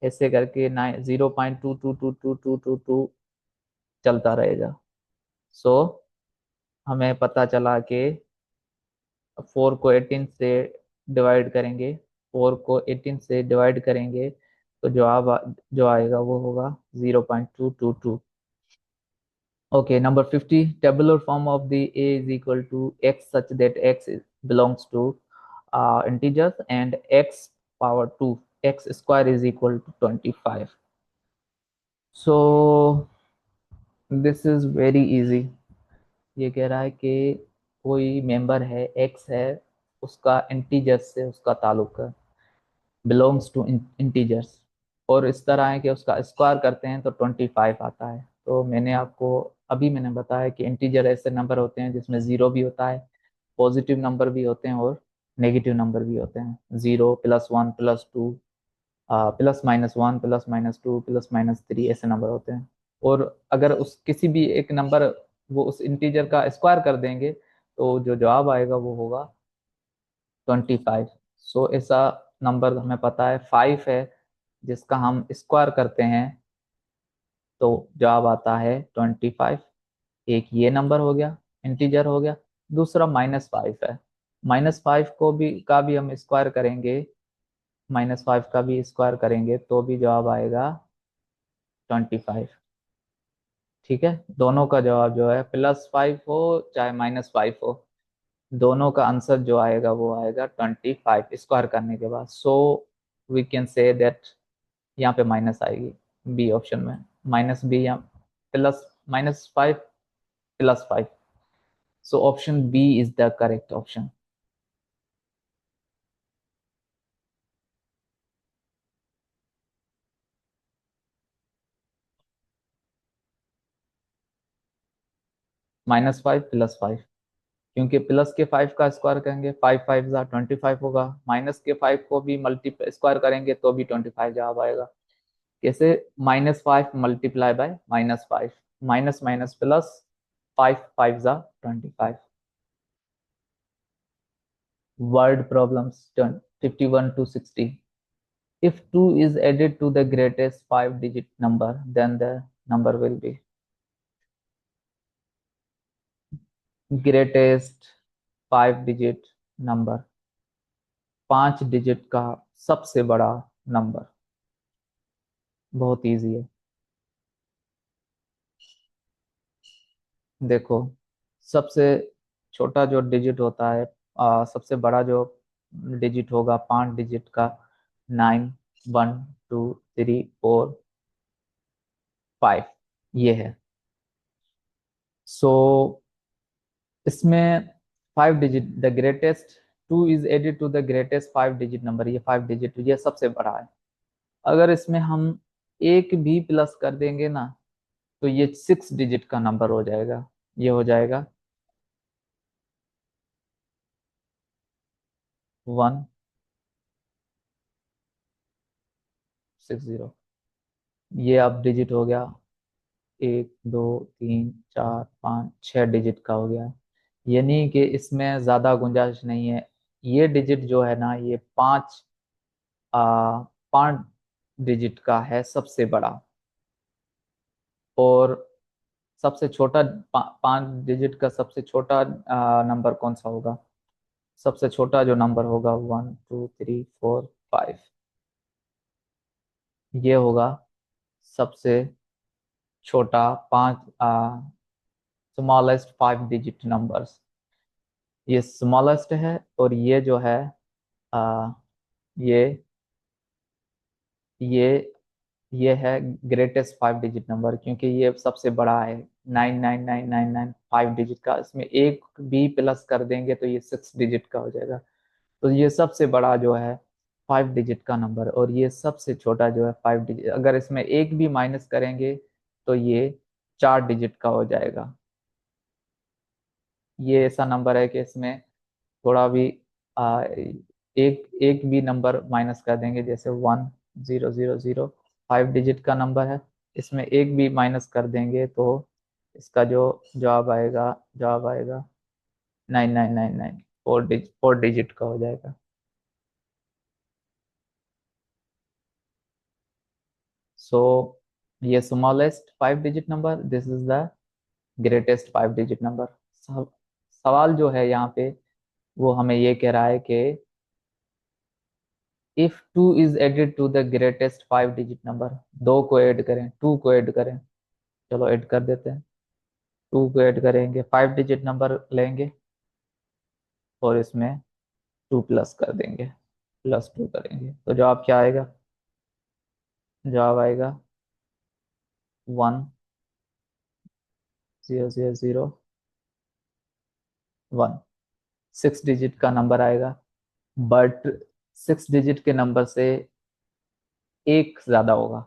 ऐसे करके 0.2222222 चलता रहेगा। सो हमें पता चला कि 4 को 18 से डिवाइड करेंगे, 4 को 18 से डिवाइड करेंगे तो जवाब जो आएगा वो होगा 0.222। Okay, number 50, tabular form of the A is equal to x such that belongs to integers and x power 2, x square is equal to 25. So this is very easy. ये कह रहा है कि कोई मेंबर है, x है, उसका integers से उसका ताल्लुक है, बिलोंग्स टू इंटीजर्स, और इस तरह है कि उसका स्क्वायर करते हैं तो 25 आता है। तो मैंने बताया कि इंटीजर ऐसे नंबर होते हैं जिसमें जीरो भी होता है, पॉजिटिव नंबर भी होते हैं और नेगेटिव नंबर भी होते हैं। 0 +1 +2, +-1 +-2 +-3 ऐसे नंबर होते हैं। और अगर उस किसी भी एक नंबर, वो उस इंटीजर का स्क्वायर कर देंगे तो जो जवाब आएगा वो होगा 25। सो ऐसा नंबर हमें पता है 5 है, जिसका हम स्क्वायर करते हैं तो जवाब आता है 25। एक ये नंबर हो गया, इंटीजर हो गया। दूसरा -5 है, -5 का भी हम स्क्वायर करेंगे, -5 का भी स्क्वायर करेंगे तो भी जवाब आएगा 25। ठीक है, दोनों का जवाब जो है +5 हो चाहे -5 हो, दोनों का आंसर जो आएगा वो आएगा 25 स्क्वायर करने के बाद। So we can say that यहाँ पे माइनस आएगी बी ऑप्शन में, -b या plus -5 +5। So option B is the correct option. -5 +5, क्योंकि प्लस के 5 का स्क्वायर करेंगे 5 5 ज़ा 25 होगा, माइनस के 5 को भी मल्टी स्क्वायर करेंगे तो भी 25 जवाब आएगा। कैसे? -5 multiply by -5, minus minus plus, 5 5 ज़ा 25। Word problems 51 to 60. If 2 is added to the greatest 5-digit number, then the number will be greatest 5-digit number, 5 digit का सबसे बड़ा नंबर। बहुत इजी है। देखो, सबसे छोटा जो डिजिट होता है, सबसे बड़ा जो डिजिट होगा 5 डिजिट का, 9 1 2 3 4 5, ये है। सो इसमें 5 digit, the greatest 2 is added to the greatest 5 digit number, ये 5 डिजिट, ये सबसे बड़ा है। अगर इसमें हम एक भी प्लस कर देंगे ना तो ये 6 डिजिट का नंबर हो जाएगा, ये हो जाएगा 160। ये अब डिजिट हो गया, 1 2 3 4 5 6 डिजिट का हो गया। यानी कि इसमें ज्यादा गुंजाइश नहीं है। ये डिजिट जो है ना, ये आ, 5 डिजिट का है सबसे बड़ा। और सबसे छोटा 5 डिजिट का सबसे छोटा नंबर कौन सा होगा? सबसे छोटा जो नंबर होगा 1 2 3 4 5, ये होगा सबसे छोटा पांच स्मॉलेस्ट 5 डिजिट नंबर्स। ये स्मॉलेस्ट है, और ये जो है आ, ये ये ये है ग्रेटेस्ट 5 डिजिट नंबर, क्योंकि ये सबसे बड़ा है। 99999 5 डिजिट का, इसमें एक भी प्लस कर देंगे तो ये 6 डिजिट का हो जाएगा। तो ये सबसे बड़ा जो है 5 डिजिट का नंबर, और ये सबसे छोटा जो है 5 डिजिट। अगर इसमें एक भी माइनस करेंगे तो ये 4 डिजिट का हो जाएगा। ये ऐसा नंबर है कि इसमें थोड़ा भी एक एक भी नंबर माइनस कर देंगे, जैसे 1000, 5 डिजिट का नंबर है, इसमें एक भी माइनस कर देंगे तो इसका जो जवाब आएगा 9999, 4 डिजिट का हो जाएगा। सो ये smallest 5 digit number, this is the greatest 5 digit number. सवाल जो है यहाँ पे, वो हमें ये कह रहा है कि if 2 is added to the greatest 5 digit number, दो को ऐड करें, 2 को ऐड करें। चलो ऐड कर देते हैं। 2 को ऐड करेंगे, 5 डिजिट नंबर लेंगे और इसमें 2 प्लस कर देंगे, +2 करेंगे तो जवाब क्या आएगा? जवाब आएगा 10001। 6 डिजिट का नंबर आएगा, बट 6 डिजिट के नंबर से एक ज्यादा होगा,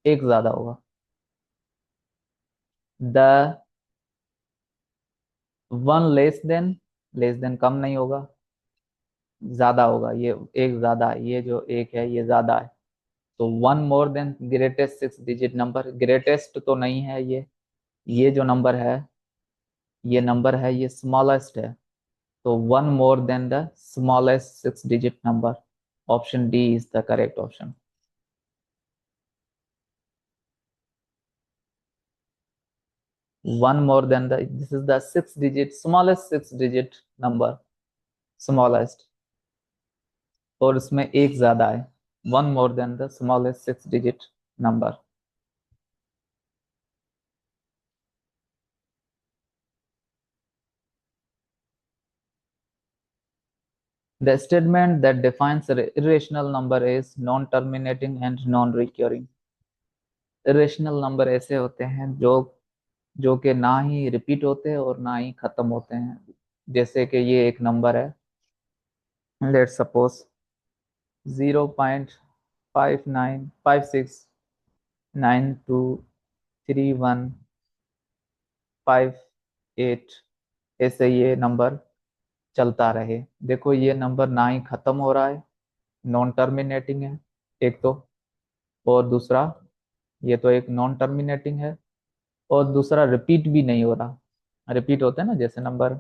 एक ज्यादा होगा। द वन लेस देन कम नहीं होगा, ज्यादा होगा। ये एक ज्यादा है, ये जो एक है ये ज्यादा है। तो one more than greatest 6 digit number, greatest तो नहीं है ये जो नंबर है, ये नंबर है, ये स्मॉलेस्ट है। तो one more than the smallest 6 digit number. Option D is the correct option. One more than this is the 6 digit, smallest 6 digit number, smallest, और उसमें एक ज्यादा है। One more than the smallest 6 digit number. The statement that defines an irrational number is non-terminating and non-recurring. irrational number ऐसे होते हैं जो कि ना ही रिपीट होते हैं और ना ही खत्म होते हैं। जैसे कि ये एक नंबर है, लेट सपोज 0.5956923158, ऐसे ये नंबर चलता रहे। देखो ये नंबर ना ही खत्म हो रहा है, नॉन टर्मिनेटिंग है एक तो, और दूसरा ये तो एक नॉन टर्मिनेटिंग है, और दूसरा रिपीट भी नहीं हो रहा। रिपीट होता है ना, जैसे नंबर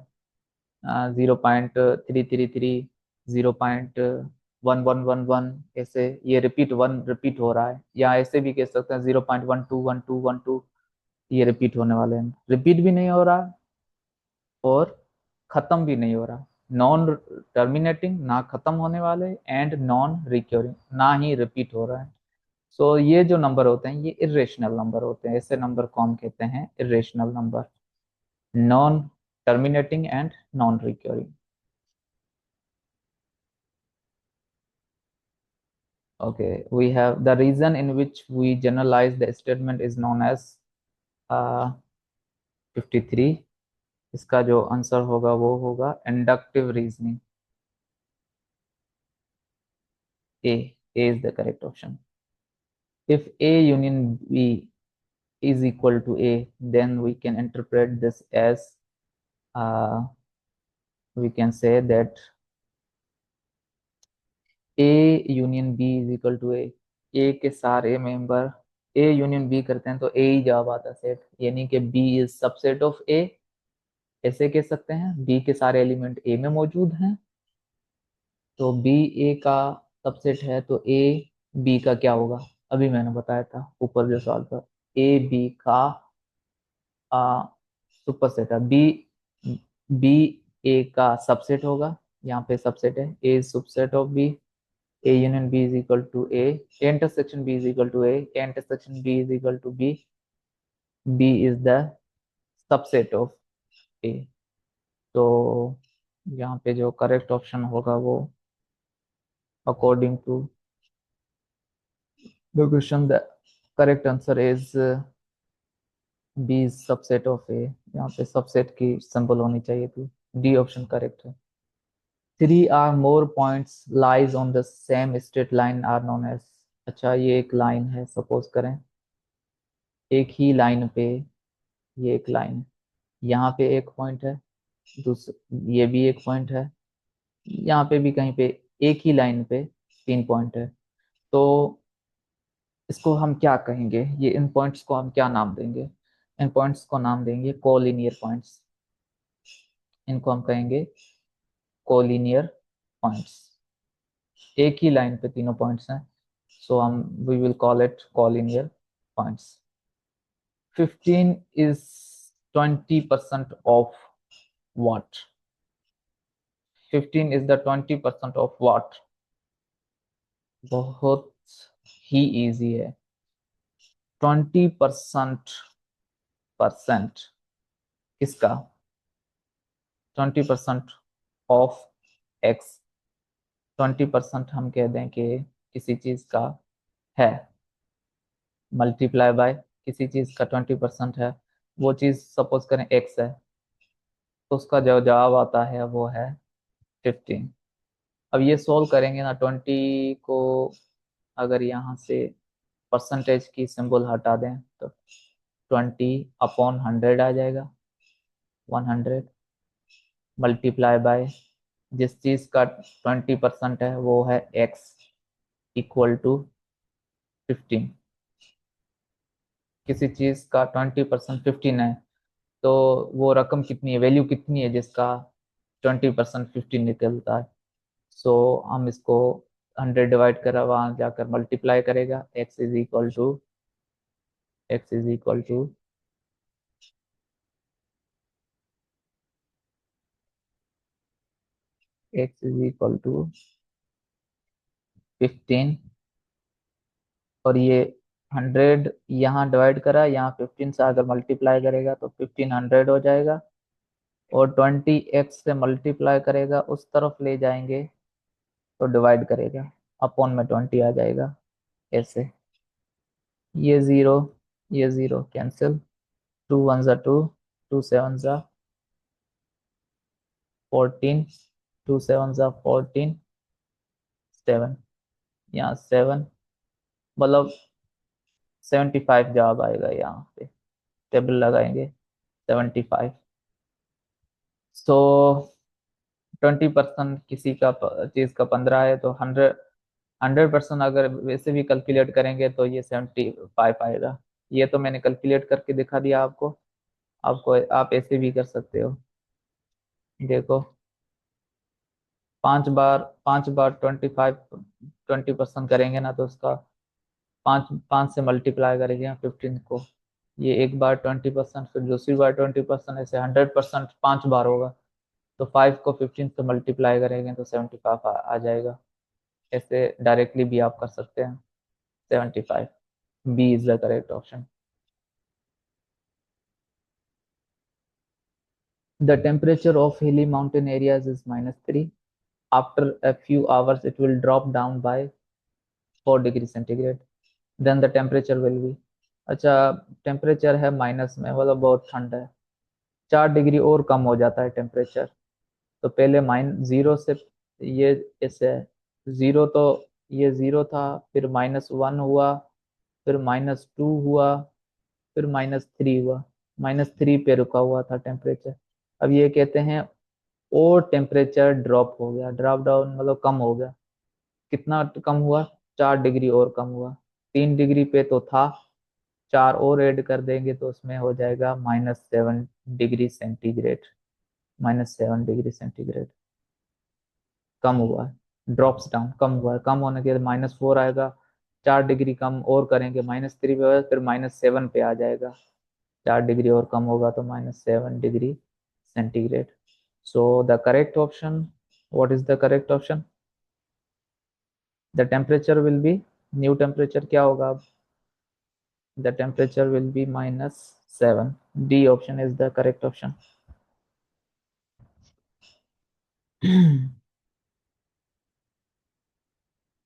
0.333, 0.1111, ऐसे ये रिपीट वन रिपीट हो रहा है। या ऐसे भी कह सकते हैं 0.121212, ये रिपीट होने वाले हैं। रिपीट भी नहीं हो रहा और खत्म भी नहीं हो रहा। नॉन टर्मिनेटिंग, ना खत्म होने वाले, एंड नॉन रिक्योरिंग, ना ही रिपीट हो रहा है। सो ये जो नंबर होते हैं ये इरेशनल नंबर होते हैं। ऐसे नंबर को हम कहते हैं irrational number, non terminating and non recurring. Okay, we have the reason in which we generalize the statement is known as 53। इसका जो आंसर होगा वो होगा inductive reasoning. A A is the correct option. If A union B is equal to A, then we can interpret this as uh, we can say that A union B is equal to A। A के सारे member A union B करते हैं तो A ही जवाब आता है set, यानी कि B is subset of A। ऐसे कह सकते हैं बी के सारे एलिमेंट ए में मौजूद हैं, तो बी ए का सबसेट है, तो ए बी का क्या होगा? अभी मैंने बताया था ऊपर जो सवाल था, ए बी का सुपरसेट है। बी बी ए का सबसेट होगा, यहाँ पे सबसेट है, A subset of B, A union B is equal to A intersection B is equal to A intersection B is equal to B, B is the subset of A। तो यहाँ पे जो correct option होगा वो according to the question the correct answer is B is subset of A। यहाँ पे subset की symbol होनी चाहिए थी, डी ऑप्शन करेक्ट है। Three are more points lies on the same straight line are known as. अच्छा, ये एक लाइन है, सपोज करें एक ही लाइन पे, ये एक लाइन है, यहाँ पे एक पॉइंट है, ये भी एक पॉइंट है, यहाँ पे भी कहीं पे, एक ही लाइन पे तीन पॉइंट है। तो इसको हम क्या कहेंगे, ये इन पॉइंट्स को हम क्या नाम देंगे? इन पॉइंट्स को नाम देंगे कोलिनियर पॉइंट्स। इनको हम कहेंगे कोलिनियर पॉइंट्स। एक ही लाइन पे तीनों पॉइंट्स हैं, सो हम we will call it collinear points. 15 is 20% of what? 15 is the 20% of what? बहुत ही इजी है। 20% परसेंट किसका? 20% ऑफ एक्स। 20% हम कह दें कि किसी चीज का है, मल्टीप्लाई बाय किसी चीज का 20% है, वो चीज सपोज करें एक्स है, तो उसका जो जवाब आता है वो है 15। अब ये सोल्व करेंगे ना, 20 को अगर यहाँ से परसेंटेज की सिंबल हटा दें तो 20/100 आ जाएगा, 100 मल्टीप्लाई बाय जिस चीज का 20% है वो है x इक्वल टू 15। किसी चीज का 20% 15 है, तो वो रकम कितनी है, वैल्यू कितनी है जिसका 20% 15 निकलता है? सो हम इसको 100 डिवाइड कर वहां जाकर मल्टीप्लाई करेगा, x is equal to x is equal to 15। और ये 100 यहाँ डिवाइड करा, यहाँ 15 से अगर मल्टीप्लाई करेगा तो 1500 हो जाएगा, और 20x से मल्टीप्लाई करेगा उस तरफ ले जाएंगे तो डिवाइड करेगा, अपॉन में 20 आ जाएगा ऐसे। ये जीरो, ये जीरो कैंसिल, 2 1 जा 2, 2 7 जा 14, 2 7 जा 14, 7, यहाँ 7, मतलब 75 जवाब आएगा यहाँ पे, टेबल लगाएंगे 75। सो 20% किसी का चीज का 15 है, तो 100% अगर वैसे भी कैलकुलेट करेंगे तो ये 75 आएगा। ये तो मैंने कैलकुलेट करके दिखा दिया आपको, आपको आप ऐसे भी कर सकते हो। देखो, 5 बार 20% करेंगे ना, तो उसका पाँच पाँच से मल्टीप्लाई करेंगे 15 को, ये एक बार 20%, फिर दूसरी बार 20%, ऐसे 100% 5 बार होगा, तो 5 को 15 से मल्टीप्लाई करेंगे तो 75 आ जाएगा। ऐसे डायरेक्टली भी आप कर सकते हैं। 75, B is the correct option. The temperature of hilly mountain areas is -3। आफ्टर a few hours it will drop down by 4 degree centigrade, then the temperature will be. अच्छा, टेम्परेचर है माइनस में, मतलब बहुत ठंड है, 4 डिग्री और कम हो जाता है टेम्परेचर। तो पहले जीरो से, ये ऐसे है, जीरो तो ये जीरो था, फिर -1 हुआ, फिर -2 हुआ, फिर -3 हुआ, -3 पे रुका हुआ था टेम्परेचर। अब ये कहते हैं और टेम्परेचर ड्रॉप हो गया, ड्रॉप डाउन मतलब कम हो गया। कितना कम हुआ? 4 डिग्री और कम हुआ। 3 डिग्री पे तो था, 4 और ऐड कर देंगे तो उसमें हो जाएगा -7 डिग्री सेंटीग्रेड। -7 डिग्री सेंटीग्रेड कम हुआ है, ड्रॉप्स डाउन, कम हुआ है। कम होने के बाद -4 आएगा, 4 डिग्री कम और करेंगे, -3 पे आएगा, फिर -7 पे आ जाएगा। 4 डिग्री और कम होगा तो -7 degree centigrade. So the correct option, what is the correct option? The temperature will B, new temperature क्या होगा? The temperature will B -7। D option is the correct option.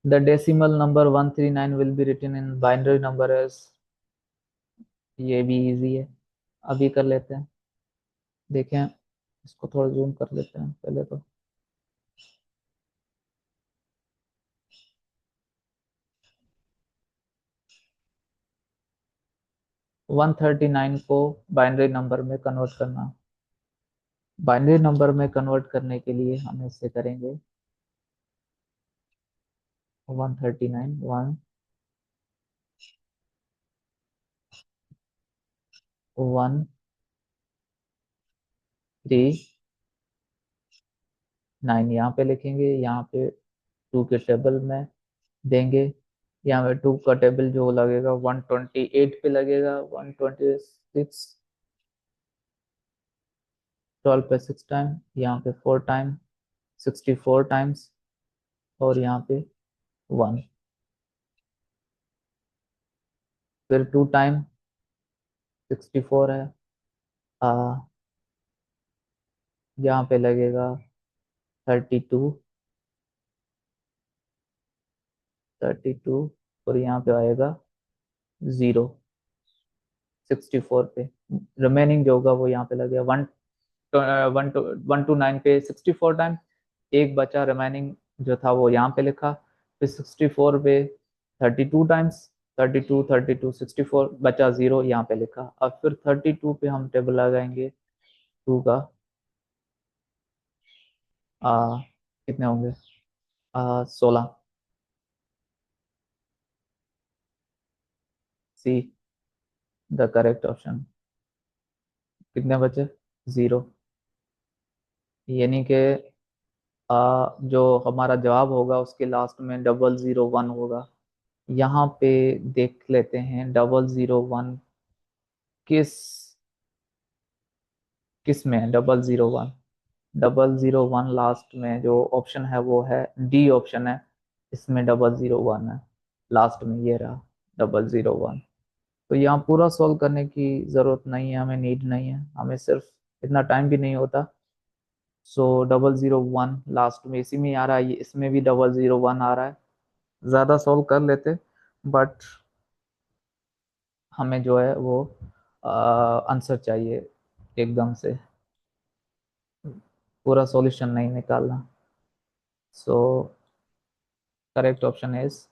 The decimal number 139 will be written in binary number as, ये भी easy है, अभी कर लेते हैं। देखें, इसको थोड़ा जूम कर लेते हैं पहले तो। वन 139 को बाइनरी नंबर में कन्वर्ट करना। बाइनरी नंबर में कन्वर्ट करने के लिए हम इससे करेंगे 139 139 यहाँ पे लिखेंगे, यहाँ पे 2 के टेबल में देंगे। यहाँ पे 2 का टेबल जो लगेगा 128 पे लगेगा, 126, 12 पे 6 टाइम, यहाँ पे 4 टाइम, 64 टाइम्स, और यहाँ पे 1, फिर 2 टाइम 64 है। आ, यहाँ पे लगेगा 32, 32, और यहाँ पे आएगा 0 64 पे। रिमेनिंग जो होगा वो यहाँ पे लगेगा 1 टू 9 पे 64 टाइम, एक बचा रिमेनिंग जो था वो यहाँ पे लिखा, फिर 64 पे 32 टाइम्स, 32 32 64 बचा 0 यहाँ पे लिखा। अब फिर 32 पे हम टेबल लगाएंगे 2 का, कितने होंगे, 16। See the correct option. कितने बचे? 0। यानी कि जो हमारा जवाब होगा उसके लास्ट में 001 होगा। यहाँ पे देख लेते हैं 001 किस किस में है। 001, 001 लास्ट में जो ऑप्शन है वो है डी ऑप्शन है, इसमें 001 है लास्ट में, ये रहा 001। तो यहाँ पूरा सॉल्व करने की जरूरत नहीं है, हमें नीड नहीं है, हमें सिर्फ इतना टाइम भी नहीं होता। सो 001 लास्ट में इसी में आ रहा है, इसमें भी 001 आ रहा है। ज़्यादा सॉल्व कर लेते, बट हमें जो है वो आंसर चाहिए एकदम से, पूरा सॉल्यूशन नहीं निकालना। So correct option is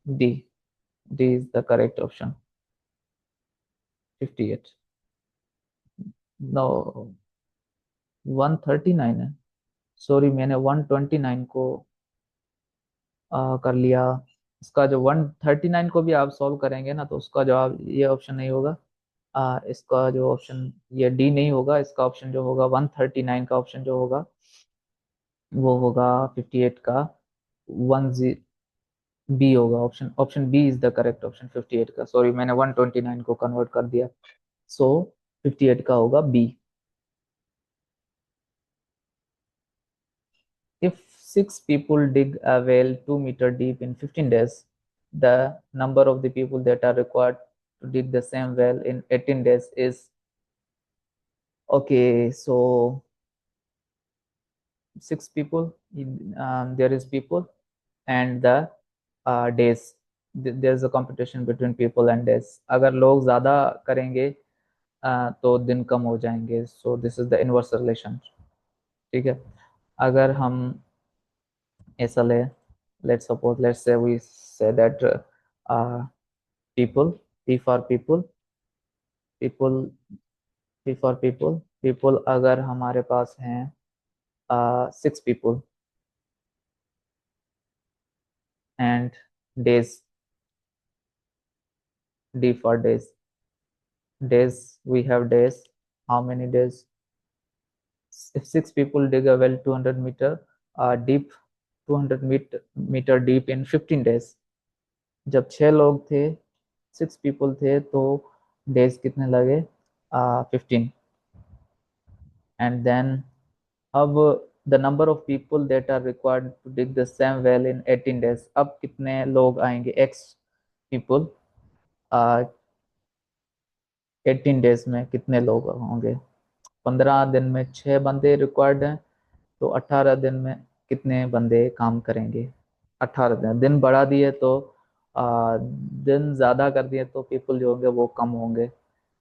D. D is the correct option. 58, no, 139 है, सॉरी मैंने 129 को कर लिया। इसका जो 139 को भी आप सॉल्व करेंगे ना तो उसका जवाब ये ऑप्शन नहीं होगा। इसका जो ऑप्शन ये डी नहीं होगा, इसका ऑप्शन जो होगा 139 का ऑप्शन जो होगा वो होगा 58 का 10, बी होगा option. Option B is the correct option 58 का। सॉरी मैंने 129 को कन्वर्ट कर दिया। सो 58 का होगा B. If 6 people dig a well 2 meter deep in 15 days, the number of the people that are required to dig the same well in 18 days is, okay, so 6 people, there is people, and the days, there's a competition between people and days। अगर लोग ज़्यादा करेंगे तो दिन कम हो जाएंगे। सो this is the inverse relation. ठीक है, अगर हम ऐसा ले, let's suppose, let's say we say that people, p for people, people, p for people, people अगर हमारे पास हैं 6 people, and days, d for days, days we have days, how many days? if 6 people dig a well 200 meter deep 200 meter deep in 15 days, जब 6 लोग थे, 6 people थे, तो days कितने लगे? 15. And then अब the number of people that are required to dig the same well in 18 days, अब कितने लोग आएंगे? x people 18 डेज में कितने लोग होंगे? 15 दिन में 6 बंदे रिक्वायर्ड हैं, तो 18 दिन में कितने बंदे काम करेंगे? 18 दिन। दिन बढ़ा दिए तो दिन ज़्यादा कर दिए तो पीपल जो होंगे वो कम होंगे।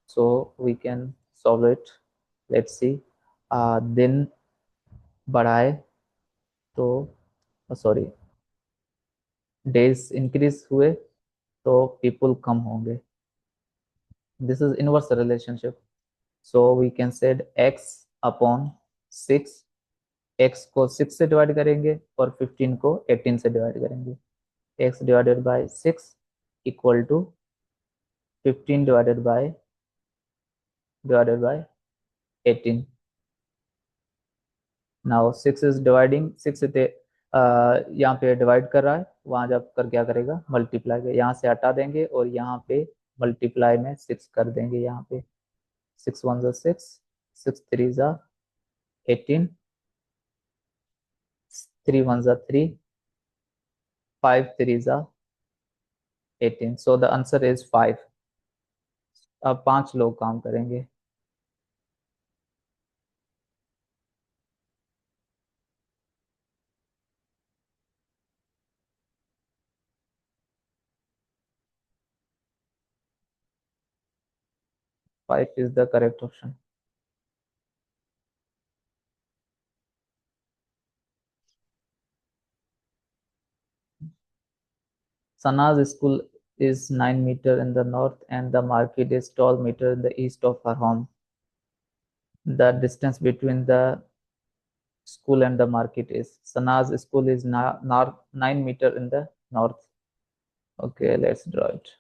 So we can solve it. Let's see. दिन बढ़ाए तो, सॉरी, डेज इंक्रीज हुए तो पीपल कम होंगे। This is inverse relationship. So we can said x upon 6, x को 6 से डिवाइड करेंगे और 15 को 18 से डिवाइड करेंगे। x divided by 6 equal to 15 divided by 18। Now 6 is dividing, 6 से यहाँ पे डिवाइड कर रहा है, वहां जब कर क्या करेगा? मल्टीप्लाई के यहाँ से हटा देंगे और यहाँ पे मल्टीप्लाई में 6 कर देंगे। यहाँ पे 6 1 जा 6, 6 3 जा 18, 3 1 जा 3, 5 3 जा 18। So the answer is 5। अब 5 लोग काम करेंगे। Five is the correct option. Sana's school is 9 meter in the north and the market is 12 meter in the east of her home. The distance between the school and the market is, Sana's school is 9 meter in the north. Okay, let's draw it.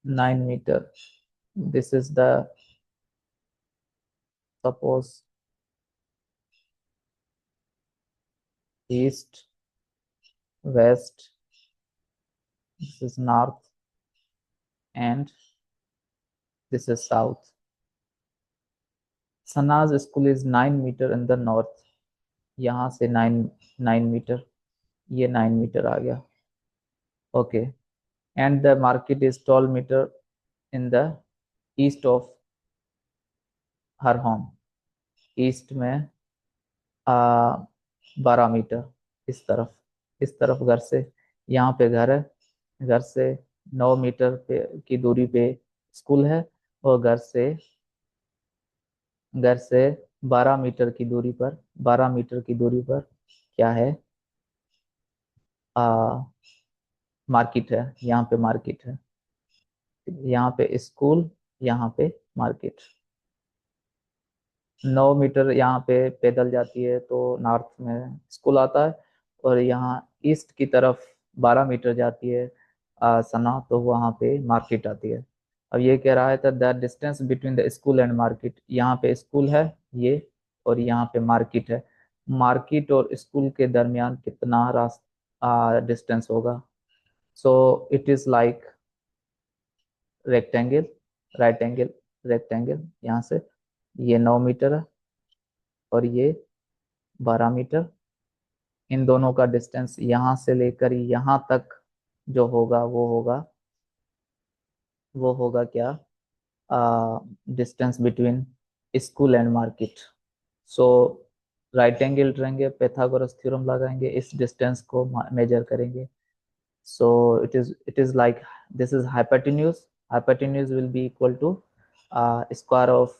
Nine meter. This is the, suppose, east, west, this is north, and this is south. Sana's school is 9 meter in the north. यहाँ से 9 metre, ये 9 meter आ गया। Okay, and the market is 12 meter in the east of her home. East में 12 metre इस तरफ घर से, यहाँ पे घर है, घर से 9 मीटर पे की दूरी पे स्कूल है, और घर से 12 मीटर की दूरी पर, 12 मीटर की दूरी पर क्या है? मार्केट है। यहाँ पे मार्केट है, यहाँ पे स्कूल, यहाँ पे मार्केट। 9 मीटर यहाँ पे पैदल जाती है तो नॉर्थ में स्कूल आता है, और यहाँ ईस्ट की तरफ 12 मीटर जाती है सना, तो वहाँ पे मार्केट आती है। अब ये कह रहा है था the distance between the school and market, यहाँ पे स्कूल है ये, और यहाँ पे मार्केट है। मार्केट और स्कूल के दरमियान कितना रास्ता डिस्टेंस होगा? सो it is like rectangle, right angle rectangle. यहाँ से ये 9 मीटर है और ये 12 मीटर। इन दोनों का डिस्टेंस यहाँ से लेकर यहाँ तक जो होगा वो होगा क्या? Distance between school and market. So right angle triangle Pythagoras theorem लगाएंगे, इस डिस्टेंस को मेजर करेंगे। So it is like this is hypotenuse. Hypotenuse will be equal to square of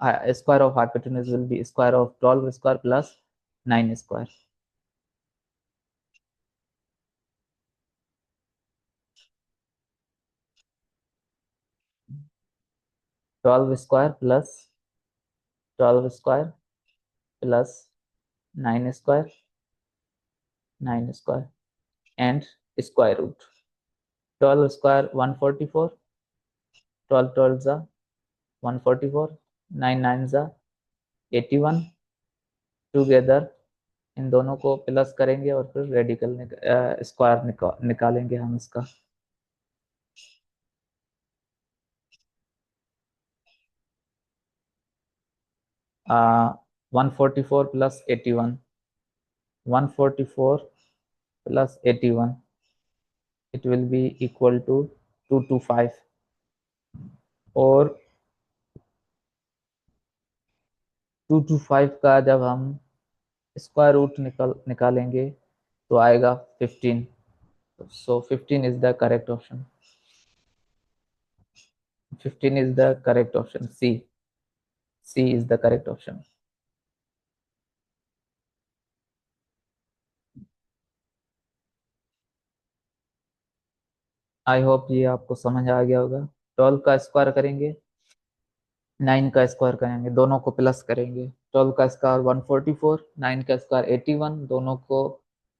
hypotenuse will be square of 12 square plus 9 square. 12 square plus 12 square plus 9 square, 9 square, and square root. 12 square 144, 12 12 जा 144, 9 9 जा 81, together in दोनों को plus करेंगे और फिर radical square निकालेंगे हम इसका। 144 plus 81, 144 plus 81, it will be equal to 225, और 225 का जब हम स्क्वायर रूट निकालेंगे तो आएगा 15, so 15 is the correct option, 15 is the correct option, C is the correct option. I hope ये आपको समझ आ गया होगा। 12 का स्क्वायर करेंगे, 9 का स्क्वायर करेंगे, दोनों को प्लस करेंगे। 12 का स्क्वायर 144, 9 का स्क्वायर 81, दोनों को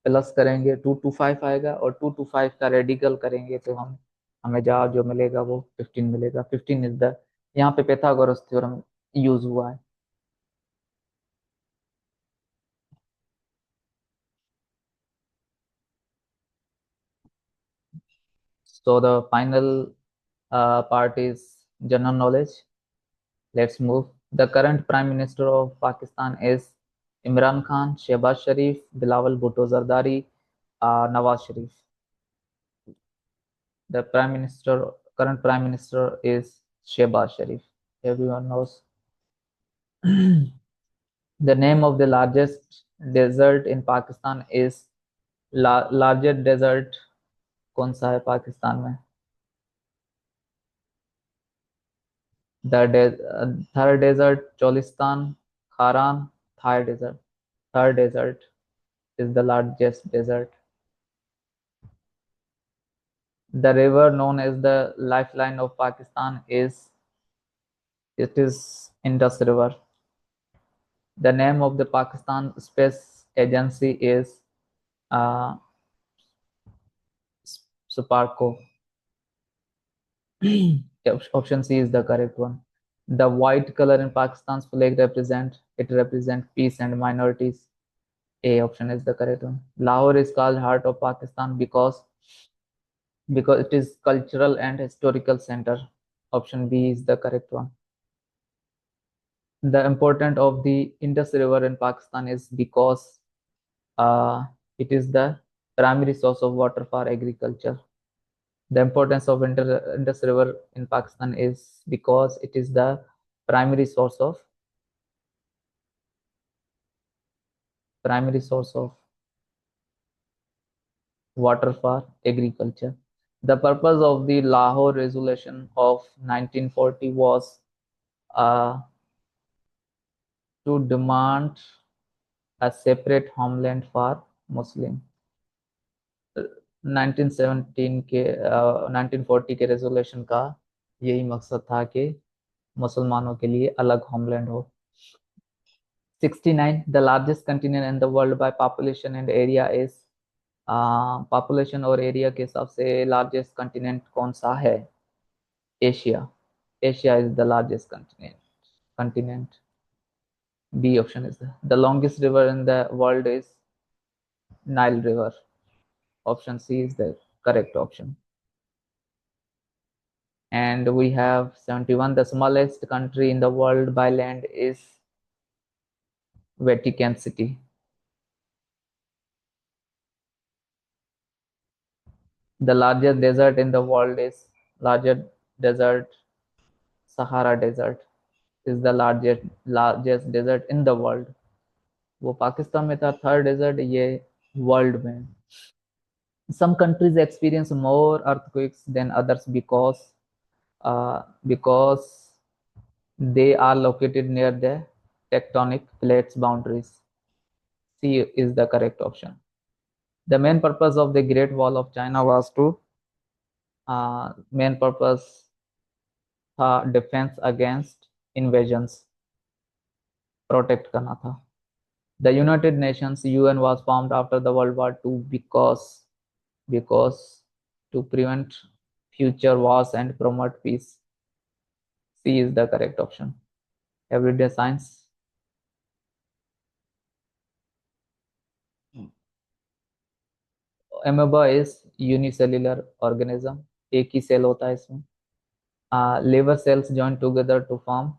प्लस करेंगे 225 आएगा, और 225 का रेडिकल करेंगे तो हमें जवाब जो मिलेगा वो 15 मिलेगा। 15 इज द, यहाँ पे पाइथागोरस थ्योरम यूज हुआ है। So the final part is general knowledge. Let's move. The current Prime Minister of Pakistan is Imran Khan, Shehbaz Sharif, Bilawal Bhutto Zardari, Nawaz Sharif. The current Prime Minister is Shehbaz Sharif. Everyone knows. The name of the largest desert in Pakistan is largest desert कौन सा है पाकिस्तान में? Third desert, Cholistan, Kharan, Thar desert. Third desert is the largest desert. The river known as the lifeline of Pakistan is Indus River. The name of the Pakistan Space Agency is uh, Suparco. Option C is the correct one. The white color in Pakistan's flag represent peace and minorities. A option is the correct one. Lahore is called heart of Pakistan because it is cultural and historical center. Option B is the correct one. The importance of the Indus River in Pakistan is because uh, it is the primary source of water for agriculture. The importance of Indus River in Pakistan is because it is the primary source of water for agriculture. The purpose of the Lahore Resolution of 1940 was uh, to demand a separate homeland for Muslim. 1940 के resolution का यही मकसद था कि मुसलमानों के लिए अलग होमलैंड हो। 69, the largest continent in the world by population and area is population और एरिया के हिसाब से लार्जेस्ट कंटिनेंट कौन सा है? Asia. Asia is the largest continent. B option is the longest river in the world is Nile River. Option C is the correct option. And we have 71, the smallest country in the world by land is Vatican City. The largest desert in the world is largest desert, Sahara Desert is the largest desert in the world. वो पाकिस्तान में था। Third desert ये world में। Some countries experience more earthquakes than others because they are located near the tectonic plates boundaries. C is the correct option. The main purpose of the Great Wall of China was to main purpose defense against invasions, protect करना था। The United Nations UN was formed after the World War II because to prevent future wars and promote peace. C is the correct option. Everyday science. Amoeba is unicellular organism. एक ही cell होता है इसमें. Liver cells join together to form.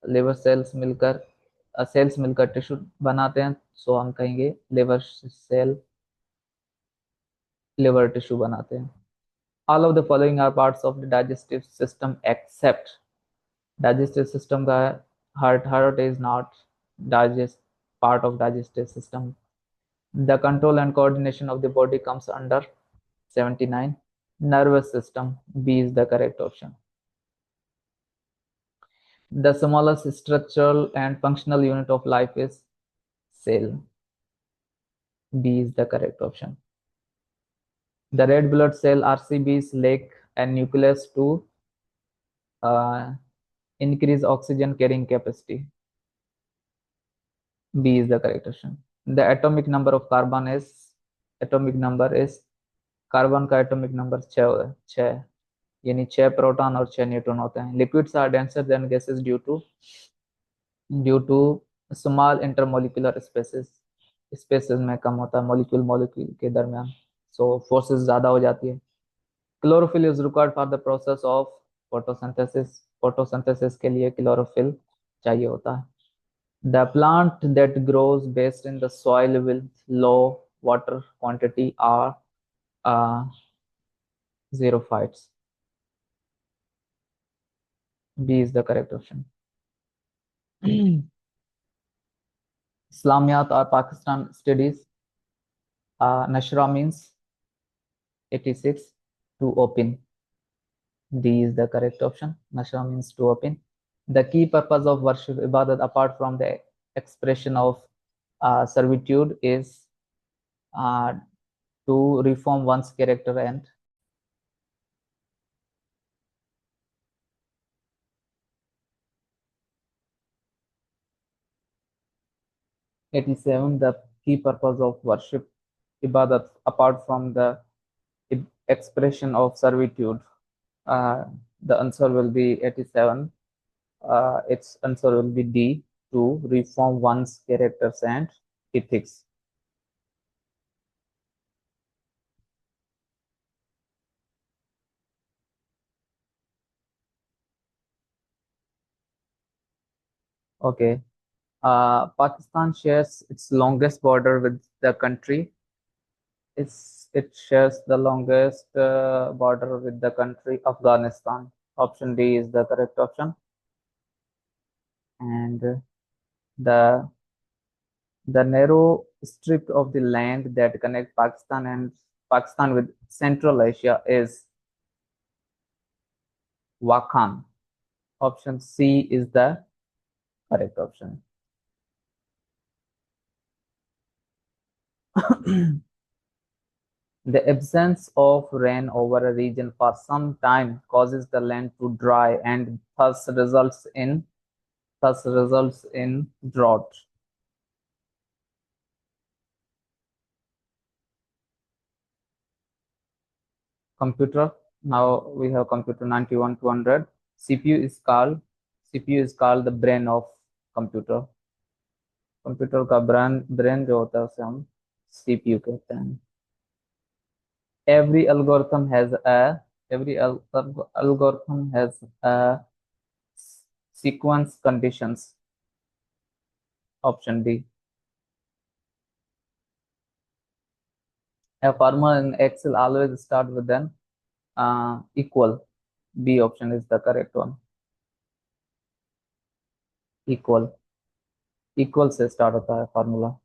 Liver cells मिलकर tissue बनाते हैं, so हम कहेंगे liver tissue बनाते हैं. All of the following are parts of the digestive system except. Digestive system का heart is not digest part of digestive system. The control and coordination of the body comes under 79. Nervous system. B is the correct option. The smallest structural and functional unit of life is cell. B is the correct option. The red blood cell RCBs lack a nucleus to uh, increase oxygen carrying capacity. B is the correct option. The atomic number of carbon is carbon का atomic number 6 यानी 6 proton और 6 neutron होते हैं. Liquids are denser than gases due to small intermolecular spaces में कम होता है molecule के दरमियान, सो फोर्सेस ज्यादा हो जाती है. Chlorophyll is required for the process of photosynthesis के लिए क्लोरोफिल चाहिए होता है. The plant that grows based in the soil with low water quantity are xerophytes. B is the correct option. Islamiyat or Pakistan studies. Nashra means 86, to open. D is the correct option. Nashra means to open. The key purpose of worship ibadat apart from the expression of servitude is to reform one's character and 87. The key purpose of worship ibadat apart from the expression of servitude. The answer will be 87. Its answer will be D, to reform one's characters and ethics. Okay. Pakistan shares its longest border with the country. It shares the longest border with the country Afghanistan. Option D is the correct option. And the narrow strip of the land that connects Pakistan with Central Asia is Wakhan. Option C is the correct option. The absence of rain over a region for some time causes the land to dry and thus results in drought. Computer. Now we have computer 91 to 100. CPU is called the brain of computer. Computer का brain जो होता है उसे हम CPU कहते हैं. Every algorithm has a sequence conditions. Option D. A formula in Excel always start with an equal. B option is the correct one. Equal से start होता है formula.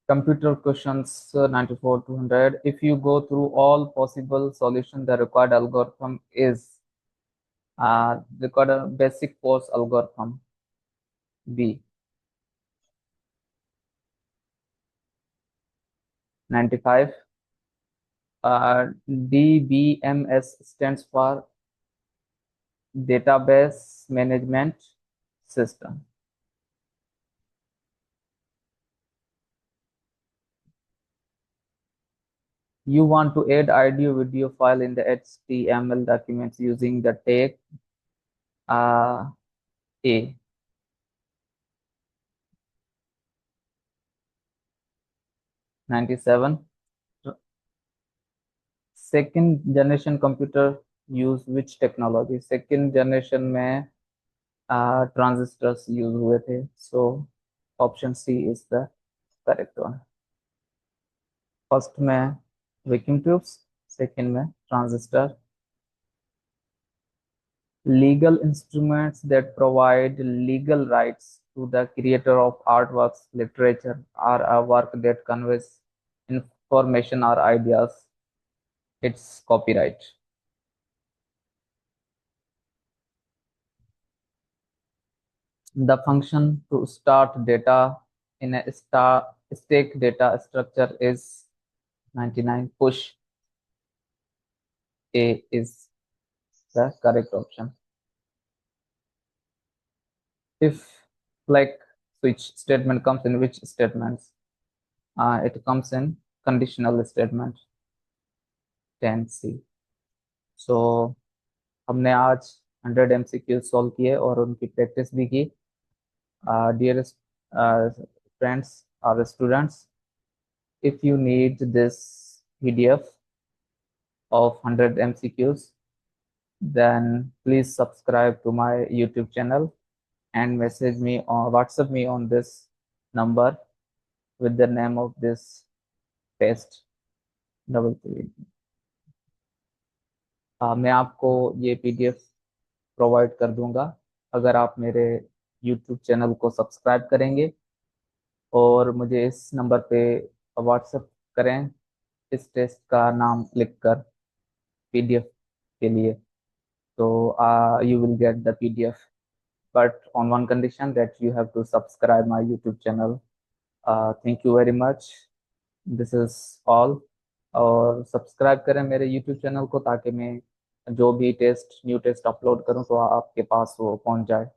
Computer questions 94 to 100. If you go through all possible solutions, the required algorithm is required a basic force algorithm. B. 95. DBMS stands for Database Management System. You want to add audio video file in the HTML documents using the tag A. 97. Second generation computer use which technology? Second generation में transistors use हुए थे, so option C is the correct one. First में vacuum tubes, second में transistor. Legal instruments that provide legal rights to the creator of artworks, literature, or a work that conveys information or ideas. It's copyright. The function to start data in a stack data structure is 99. Push. A is the correct option. If like switch statement comes in which statements? It comes in conditional statement 10C. So हमने आज 100 MCQ solve किए और उनकी practice भी की। Dearest friends or students, if you need this PDF of 100 MCQs, then please subscribe to my YouTube channel and message me or WhatsApp me on this number with the name of this test 33। मैं आपको ये PDF provide कर दूंगा अगर आप मेरे YouTube channel को subscribe करेंगे और मुझे इस नंबर पे व्हाट्सएप करें इस टेस्ट का नाम लिख कर PDF के लिए। तो you will get the PDF, but on one condition that you have to subscribe my YouTube channel. Thank you very much. This is all. और सब्सक्राइब करें मेरे YouTube चैनल को ताकि मैं जो भी टेस्ट न्यू टेस्ट अपलोड करूं तो आपके पास वो पहुंच जाए।